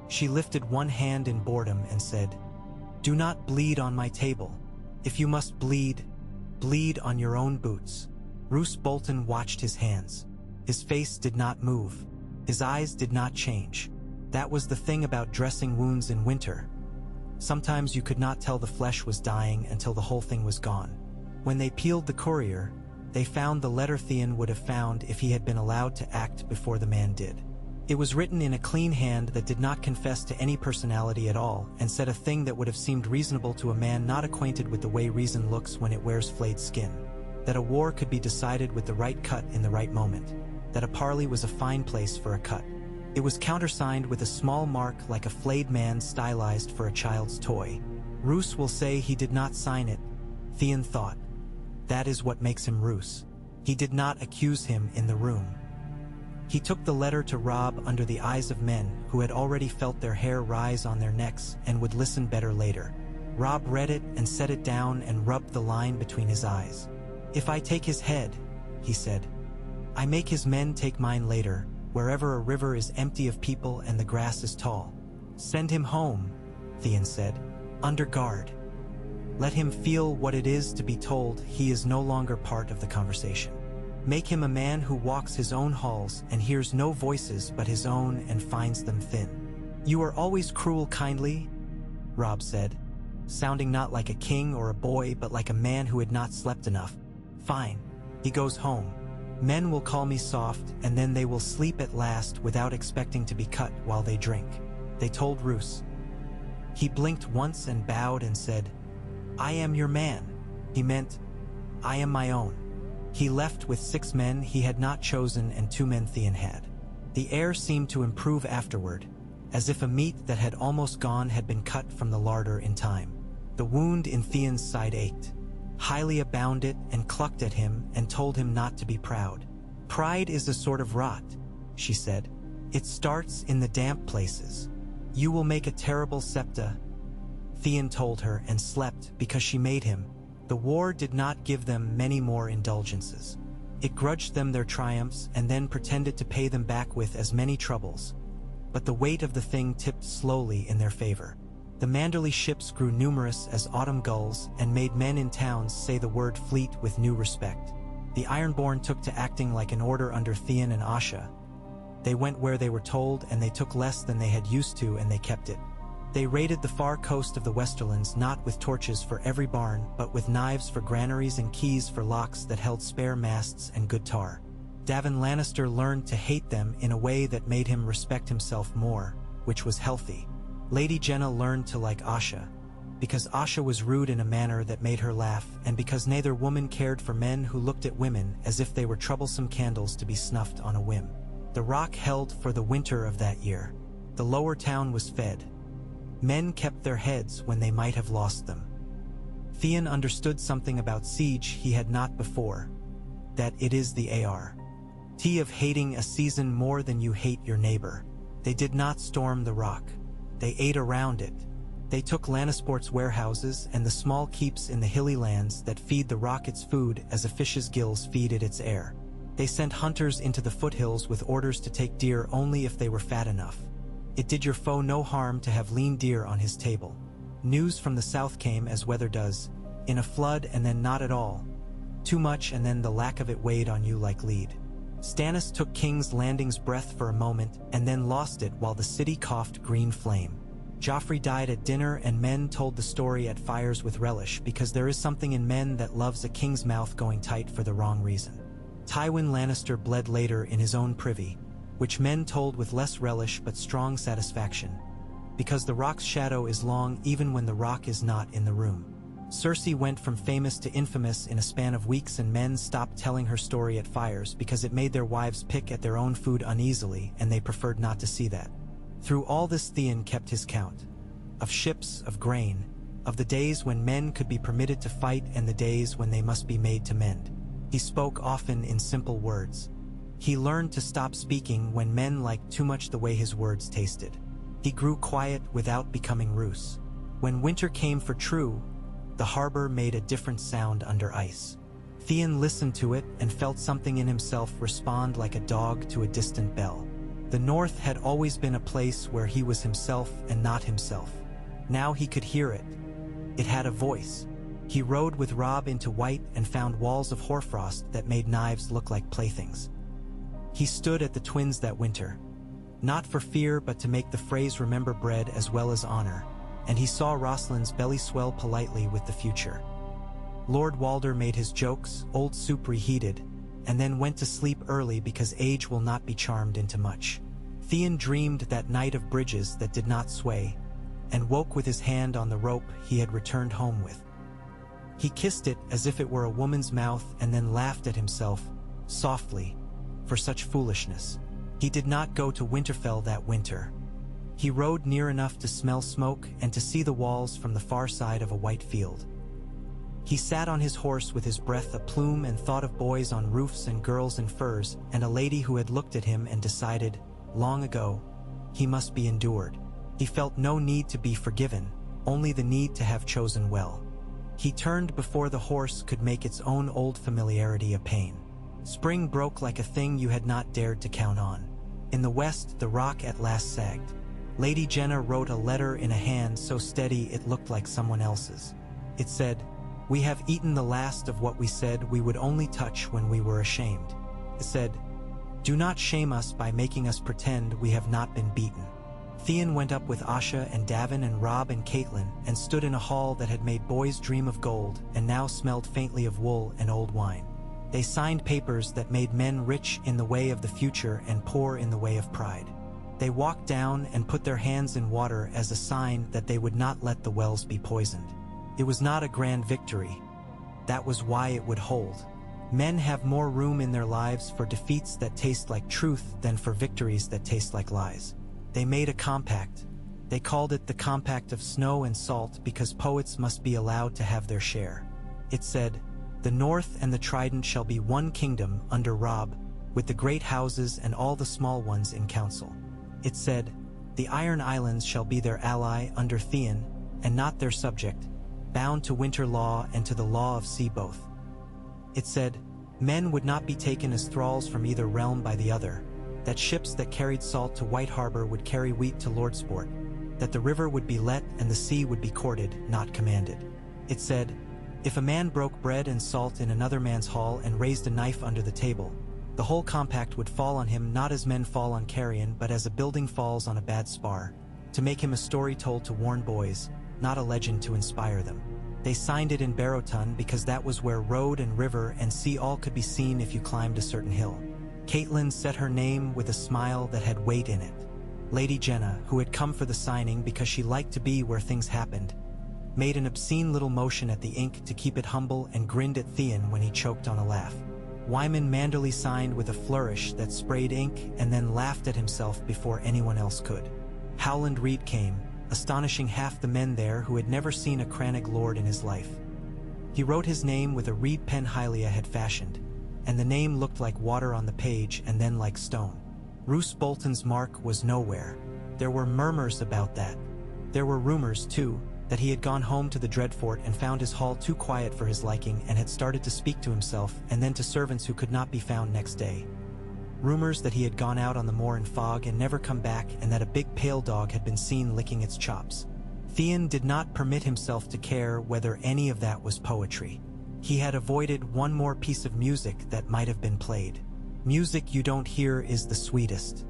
She lifted one hand in boredom and said, "Do not bleed on my table. If you must bleed, bleed on your own boots." Roose Bolton watched his hands. His face did not move. His eyes did not change. That was the thing about dressing wounds in winter. Sometimes you could not tell the flesh was dying until the whole thing was gone. When they peeled the courier, they found the letter Theon would have found if he had been allowed to act before the man did. It was written in a clean hand that did not confess to any personality at all, and said a thing that would have seemed reasonable to a man not acquainted with the way reason looks when it wears flayed skin. That a war could be decided with the right cut in the right moment. That a parley was a fine place for a cut. It was countersigned with a small mark like a flayed man stylized for a child's toy. Roose will say he did not sign it, Theon thought. That is what makes him Roose. He did not accuse him in the room. He took the letter to Robb under the eyes of men who had already felt their hair rise on their necks and would listen better later. Robb read it and set it down and rubbed the line between his eyes. "If I take his head," he said, "I make his men take mine later, wherever a river is empty of people and the grass is tall." "Send him home," Theon said, "under guard. Let him feel what it is to be told he is no longer part of the conversation. Make him a man who walks his own halls and hears no voices but his own and finds them thin." "You are always cruel kindly," Robb said, sounding not like a king or a boy but like a man who had not slept enough. "Fine. He goes home. Men will call me soft, and then they will sleep at last without expecting to be cut while they drink," they told Roose. He blinked once and bowed and said, "I am your man." He meant, "I am my own." He left with 6 men he had not chosen and 2 men Theon had. The air seemed to improve afterward, as if a meat that had almost gone had been cut from the larder in time. The wound in Theon's side ached. Hylia bound it and clucked at him and told him not to be proud. "Pride is a sort of rot," she said. "It starts in the damp places. You will make a terrible septa," Theon told her and slept because she made him. The war did not give them many more indulgences. It grudged them their triumphs and then pretended to pay them back with as many troubles. But the weight of the thing tipped slowly in their favor. The Manderley ships grew numerous as autumn gulls and made men in towns say the word fleet with new respect. The Ironborn took to acting like an order under Theon and Asha. They went where they were told and they took less than they had used to and they kept it. They raided the far coast of the Westerlands not with torches for every barn but with knives for granaries and keys for locks that held spare masts and good tar. Davin Lannister learned to hate them in a way that made him respect himself more, which was healthy. Lady Jenna learned to like Asha, because Asha was rude in a manner that made her laugh and because neither woman cared for men who looked at women as if they were troublesome candles to be snuffed on a whim. The rock held for the winter of that year. The lower town was fed. Men kept their heads when they might have lost them. Theon understood something about siege he had not before, that it is the art of hating a season more than you hate your neighbor. They did not storm the rock. They ate around it. They took Lannisport's warehouses and the small keeps in the hilly lands that feed the rock its food as a fish's gills feed it its air. They sent hunters into the foothills with orders to take deer only if they were fat enough. It did your foe no harm to have lean deer on his table. News from the south came as weather does, in a flood and then not at all. Too much and then the lack of it weighed on you like lead. Stannis took King's Landing's breath for a moment and then lost it while the city coughed green flame. Joffrey died at dinner and men told the story at fires with relish because there is something in men that loves a king's mouth going tight for the wrong reason. Tywin Lannister bled later in his own privy, which men told with less relish but strong satisfaction, because the rock's shadow is long even when the rock is not in the room. Cersei went from famous to infamous in a span of weeks, and men stopped telling her story at fires because it made their wives pick at their own food uneasily, and they preferred not to see that. Through all this, Theon kept his count. Of ships, of grain, of the days when men could be permitted to fight and the days when they must be made to mend. He spoke often in simple words. He learned to stop speaking when men liked too much the way his words tasted. He grew quiet without becoming Roose. When winter came for true, the harbor made a different sound under ice. Theon listened to it and felt something in himself respond like a dog to a distant bell. The North had always been a place where he was himself and not himself. Now he could hear it. It had a voice. He rode with Robb into White and found walls of hoarfrost that made knives look like playthings. He stood at the twins that winter, not for fear but to make the phrase remember bread as well as honor, and he saw Roslin's belly swell politely with the future. Lord Walder made his jokes, old soup reheated, and then went to sleep early because age will not be charmed into much. Theon dreamed that night of bridges that did not sway, and woke with his hand on the rope he had returned home with. He kissed it as if it were a woman's mouth and then laughed at himself, softly, for such foolishness. He did not go to Winterfell that winter. He rode near enough to smell smoke and to see the walls from the far side of a white field. He sat on his horse with his breath aplume and thought of boys on roofs and girls in furs and a lady who had looked at him and decided, long ago, he must be endured. He felt no need to be forgiven, only the need to have chosen well. He turned before the horse could make its own old familiarity a pain. Spring broke like a thing you had not dared to count on. In the west, the rock at last sagged. Lady Jenna wrote a letter in a hand so steady it looked like someone else's. It said, "We have eaten the last of what we said we would only touch when we were ashamed." It said, "Do not shame us by making us pretend we have not been beaten." Theon went up with Asha and Davin and Robb and Catelyn and stood in a hall that had made boys dream of gold and now smelled faintly of wool and old wine. They signed papers that made men rich in the way of the future and poor in the way of pride. They walked down and put their hands in water as a sign that they would not let the wells be poisoned. It was not a grand victory. That was why it would hold. Men have more room in their lives for defeats that taste like truth than for victories that taste like lies. They made a compact. They called it the Compact of Snow and Salt because poets must be allowed to have their share. It said, "The North and the Trident shall be one kingdom under Robb, with the great houses and all the small ones in council." It said, "The Iron Islands shall be their ally under Theon, and not their subject, bound to winter law and to the law of sea both." It said, "Men would not be taken as thralls from either realm by the other, that ships that carried salt to White Harbor would carry wheat to Lordsport, that the river would be let and the sea would be courted, not commanded." It said, "If a man broke bread and salt in another man's hall and raised a knife under the table, the whole compact would fall on him not as men fall on carrion but as a building falls on a bad spar, to make him a story told to warn boys, not a legend to inspire them." They signed it in Barrowton because that was where road and river and sea all could be seen if you climbed a certain hill. Catelyn said her name with a smile that had weight in it. Lady Jenna, who had come for the signing because she liked to be where things happened, made an obscene little motion at the ink to keep it humble and grinned at Theon when he choked on a laugh. Wyman Manderly signed with a flourish that sprayed ink and then laughed at himself before anyone else could. Howland Reed came, astonishing half the men there who had never seen a Crannog lord in his life. He wrote his name with a reed pen Hylia had fashioned, and the name looked like water on the page and then like stone. Roose Bolton's mark was nowhere. There were murmurs about that. There were rumors, too, that he had gone home to the Dreadfort and found his hall too quiet for his liking and had started to speak to himself and then to servants who could not be found next day. Rumors that he had gone out on the moor in fog and never come back, and that a big pale dog had been seen licking its chops. Theon did not permit himself to care whether any of that was poetry. He had avoided one more piece of music that might have been played. Music you don't hear is the sweetest.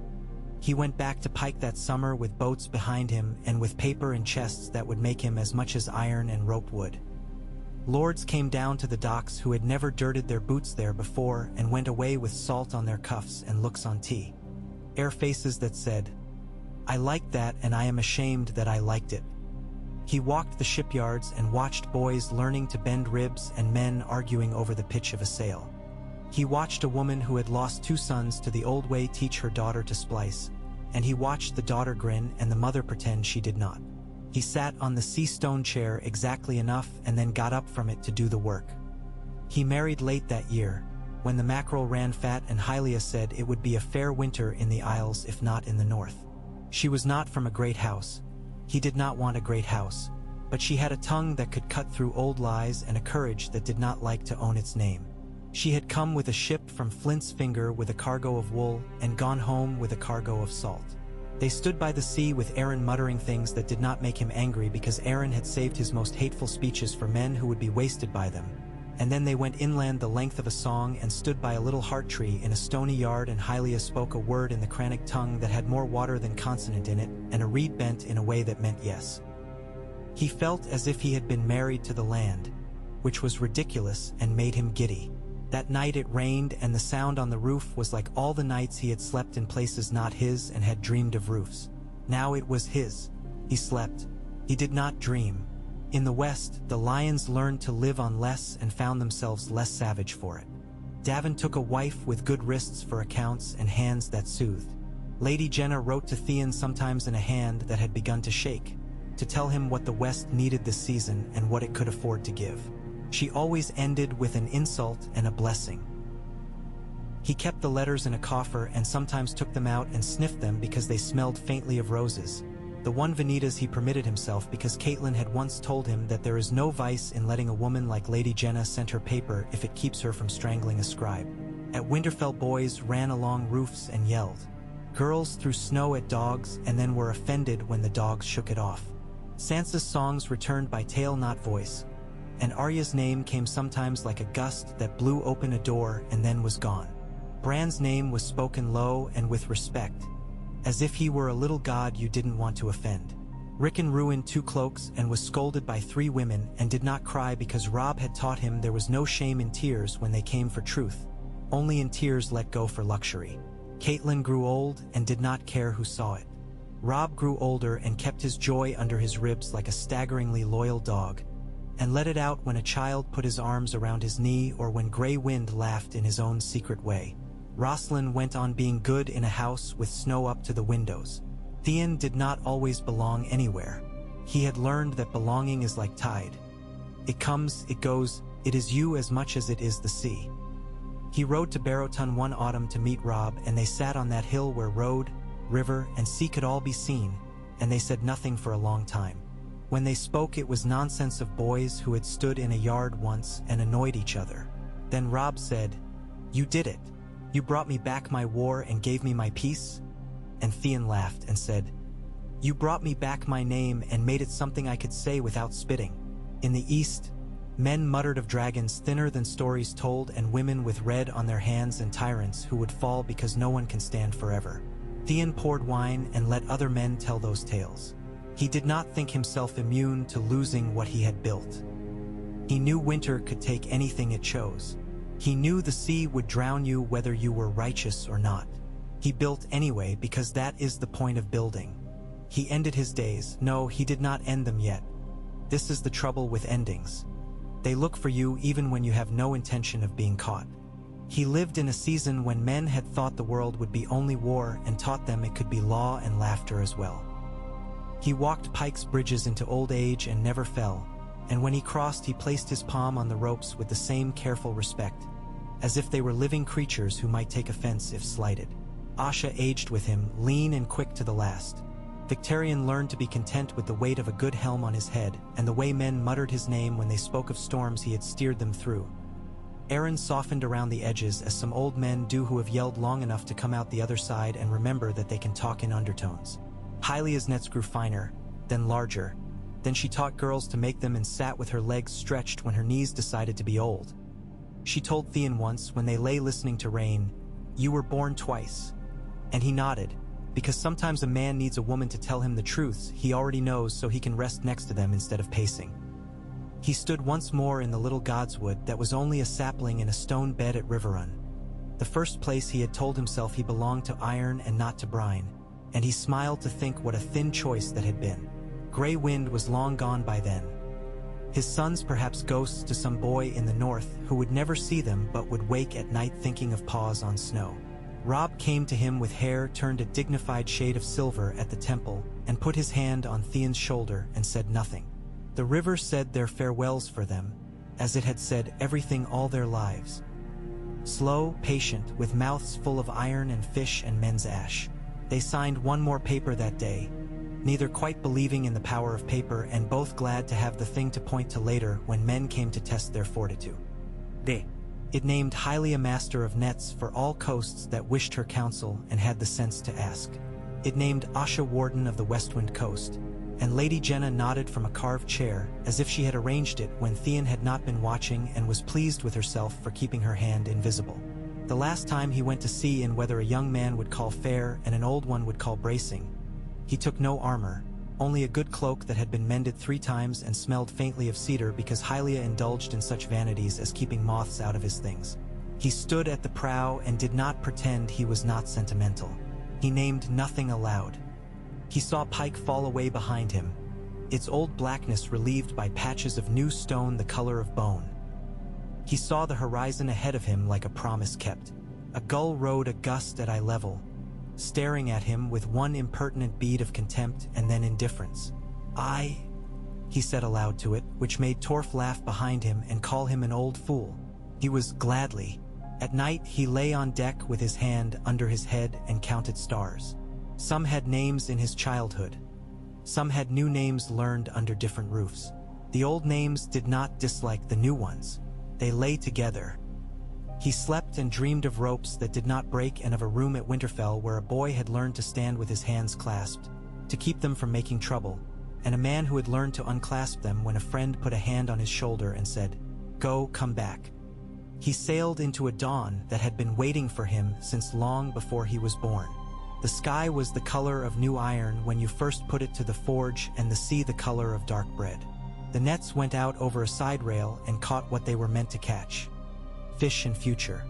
He went back to Pike that summer with boats behind him and with paper and chests that would make him as much as iron and rope wood. Lords came down to the docks who had never dirted their boots there before and went away with salt on their cuffs and looks on tea. Air faces that said, "I liked that and I am ashamed that I liked it." He walked the shipyards and watched boys learning to bend ribs and men arguing over the pitch of a sail. He watched a woman who had lost 2 sons to the old way teach her daughter to splice, and he watched the daughter grin and the mother pretend she did not. He sat on the sea stone chair exactly enough and then got up from it to do the work. He married late that year, when the mackerel ran fat and Hylia said it would be a fair winter in the Isles if not in the north. She was not from a great house. He did not want a great house, but she had a tongue that could cut through old lies and a courage that did not like to own its name. She had come with a ship from Flint's Finger with a cargo of wool and gone home with a cargo of salt. They stood by the sea with Aaron muttering things that did not make him angry because Aaron had saved his most hateful speeches for men who would be wasted by them. And then they went inland the length of a song and stood by a little heart tree in a stony yard, and Hylia spoke a word in the Cranic tongue that had more water than consonant in it, and a reed bent in a way that meant yes. He felt as if he had been married to the land, which was ridiculous and made him giddy. That night it rained, and the sound on the roof was like all the nights he had slept in places not his and had dreamed of roofs. Now it was his. He slept. He did not dream. In the West, the lions learned to live on less and found themselves less savage for it. Davin took a wife with good wrists for accounts and hands that soothed. Lady Jenna wrote to Theon sometimes in a hand that had begun to shake, to tell him what the West needed this season and what it could afford to give. She always ended with an insult and a blessing. He kept the letters in a coffer and sometimes took them out and sniffed them because they smelled faintly of roses. The one vanitas he permitted himself because Caitlin had once told him that there is no vice in letting a woman like Lady Jenna send her paper if it keeps her from strangling a scribe. At Winterfell, boys ran along roofs and yelled. Girls threw snow at dogs and then were offended when the dogs shook it off. Sansa's songs returned by tale not voice, and Arya's name came sometimes like a gust that blew open a door and then was gone. Bran's name was spoken low and with respect, as if he were a little god you didn't want to offend. Rickon ruined 2 cloaks and was scolded by 3 women and did not cry because Robb had taught him there was no shame in tears when they came for truth, only in tears let go for luxury. Caitlin grew old and did not care who saw it. Robb grew older and kept his joy under his ribs like a staggeringly loyal dog, and let it out when a child put his arms around his knee or when Grey Wind laughed in his own secret way. Rosalind went on being good in a house with snow up to the windows. Theon did not always belong anywhere. He had learned that belonging is like tide. It comes, it goes, it is you as much as it is the sea. He rode to Barrowton one autumn to meet Robb, and they sat on that hill where road, river, and sea could all be seen, and they said nothing for a long time. When they spoke, it was nonsense of boys who had stood in a yard once and annoyed each other. Then Robb said, "You did it. You brought me back my war and gave me my peace?" And Theon laughed and said, "You brought me back my name and made it something I could say without spitting." In the East, men muttered of dragons thinner than stories told and women with red on their hands and tyrants who would fall because no one can stand forever. Theon poured wine and let other men tell those tales. He did not think himself immune to losing what he had built. He knew winter could take anything it chose. He knew the sea would drown you whether you were righteous or not. He built anyway because that is the point of building. He ended his days. No, he did not end them yet. This is the trouble with endings. They look for you even when you have no intention of being caught. He lived in a season when men had thought the world would be only war and taught them it could be law and laughter as well. He walked Pike's bridges into old age and never fell, and when he crossed he placed his palm on the ropes with the same careful respect, as if they were living creatures who might take offense if slighted. Asha aged with him, lean and quick to the last. Victarion learned to be content with the weight of a good helm on his head, and the way men muttered his name when they spoke of storms he had steered them through. Aaron softened around the edges as some old men do who have yelled long enough to come out the other side and remember that they can talk in undertones. Hylia's nets grew finer, then larger. Then she taught girls to make them and sat with her legs stretched when her knees decided to be old. She told Theon once, when they lay listening to rain, "You were born twice." And he nodded, because sometimes a man needs a woman to tell him the truths he already knows so he can rest next to them instead of pacing. He stood once more in the little godswood that was only a sapling in a stone bed at Riverrun. The first place he had told himself he belonged to iron and not to brine, and he smiled to think what a thin choice that had been. Grey Wind was long gone by then. His sons perhaps ghosts to some boy in the north who would never see them but would wake at night thinking of paws on snow. Robb came to him with hair turned a dignified shade of silver at the temple and put his hand on Theon's shoulder and said nothing. The river said their farewells for them, as it had said everything all their lives. Slow, patient, with mouths full of iron and fish and men's ash. They signed one more paper that day, neither quite believing in the power of paper and both glad to have the thing to point to later when men came to test their fortitude. It named Hylia master of nets for all coasts that wished her counsel and had the sense to ask. It named Asha warden of the Westwind coast, and Lady Jenna nodded from a carved chair as if she had arranged it when Theon had not been watching and was pleased with herself for keeping her hand invisible. The last time he went to see in whether a young man would call fair and an old one would call bracing. He took no armor, only a good cloak that had been mended 3 times and smelled faintly of cedar because Hylia indulged in such vanities as keeping moths out of his things. He stood at the prow and did not pretend he was not sentimental. He named nothing aloud. He saw Pike fall away behind him, its old blackness relieved by patches of new stone the color of bone. He saw the horizon ahead of him like a promise kept. A gull rode a gust at eye level, staring at him with one impertinent bead of contempt and then indifference. He said aloud to it, which made Torf laugh behind him and call him an old fool. He was gladly. At night he lay on deck with his hand under his head and counted stars. Some had names in his childhood. Some had new names learned under different roofs. The old names did not dislike the new ones. They lay together. He slept and dreamed of ropes that did not break and of a room at Winterfell where a boy had learned to stand with his hands clasped, to keep them from making trouble, and a man who had learned to unclasp them when a friend put a hand on his shoulder and said, "Go, come back." He sailed into a dawn that had been waiting for him since long before he was born. The sky was the color of new iron when you first put it to the forge and the sea the color of dark bread. The nets went out over a side rail and caught what they were meant to catch. Fish and future.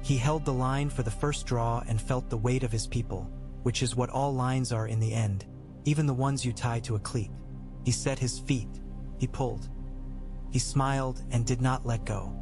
He held the line for the first draw and felt the weight of his people, which is what all lines are in the end, even the ones you tie to a cleat. He set his feet. He pulled. He smiled and did not let go.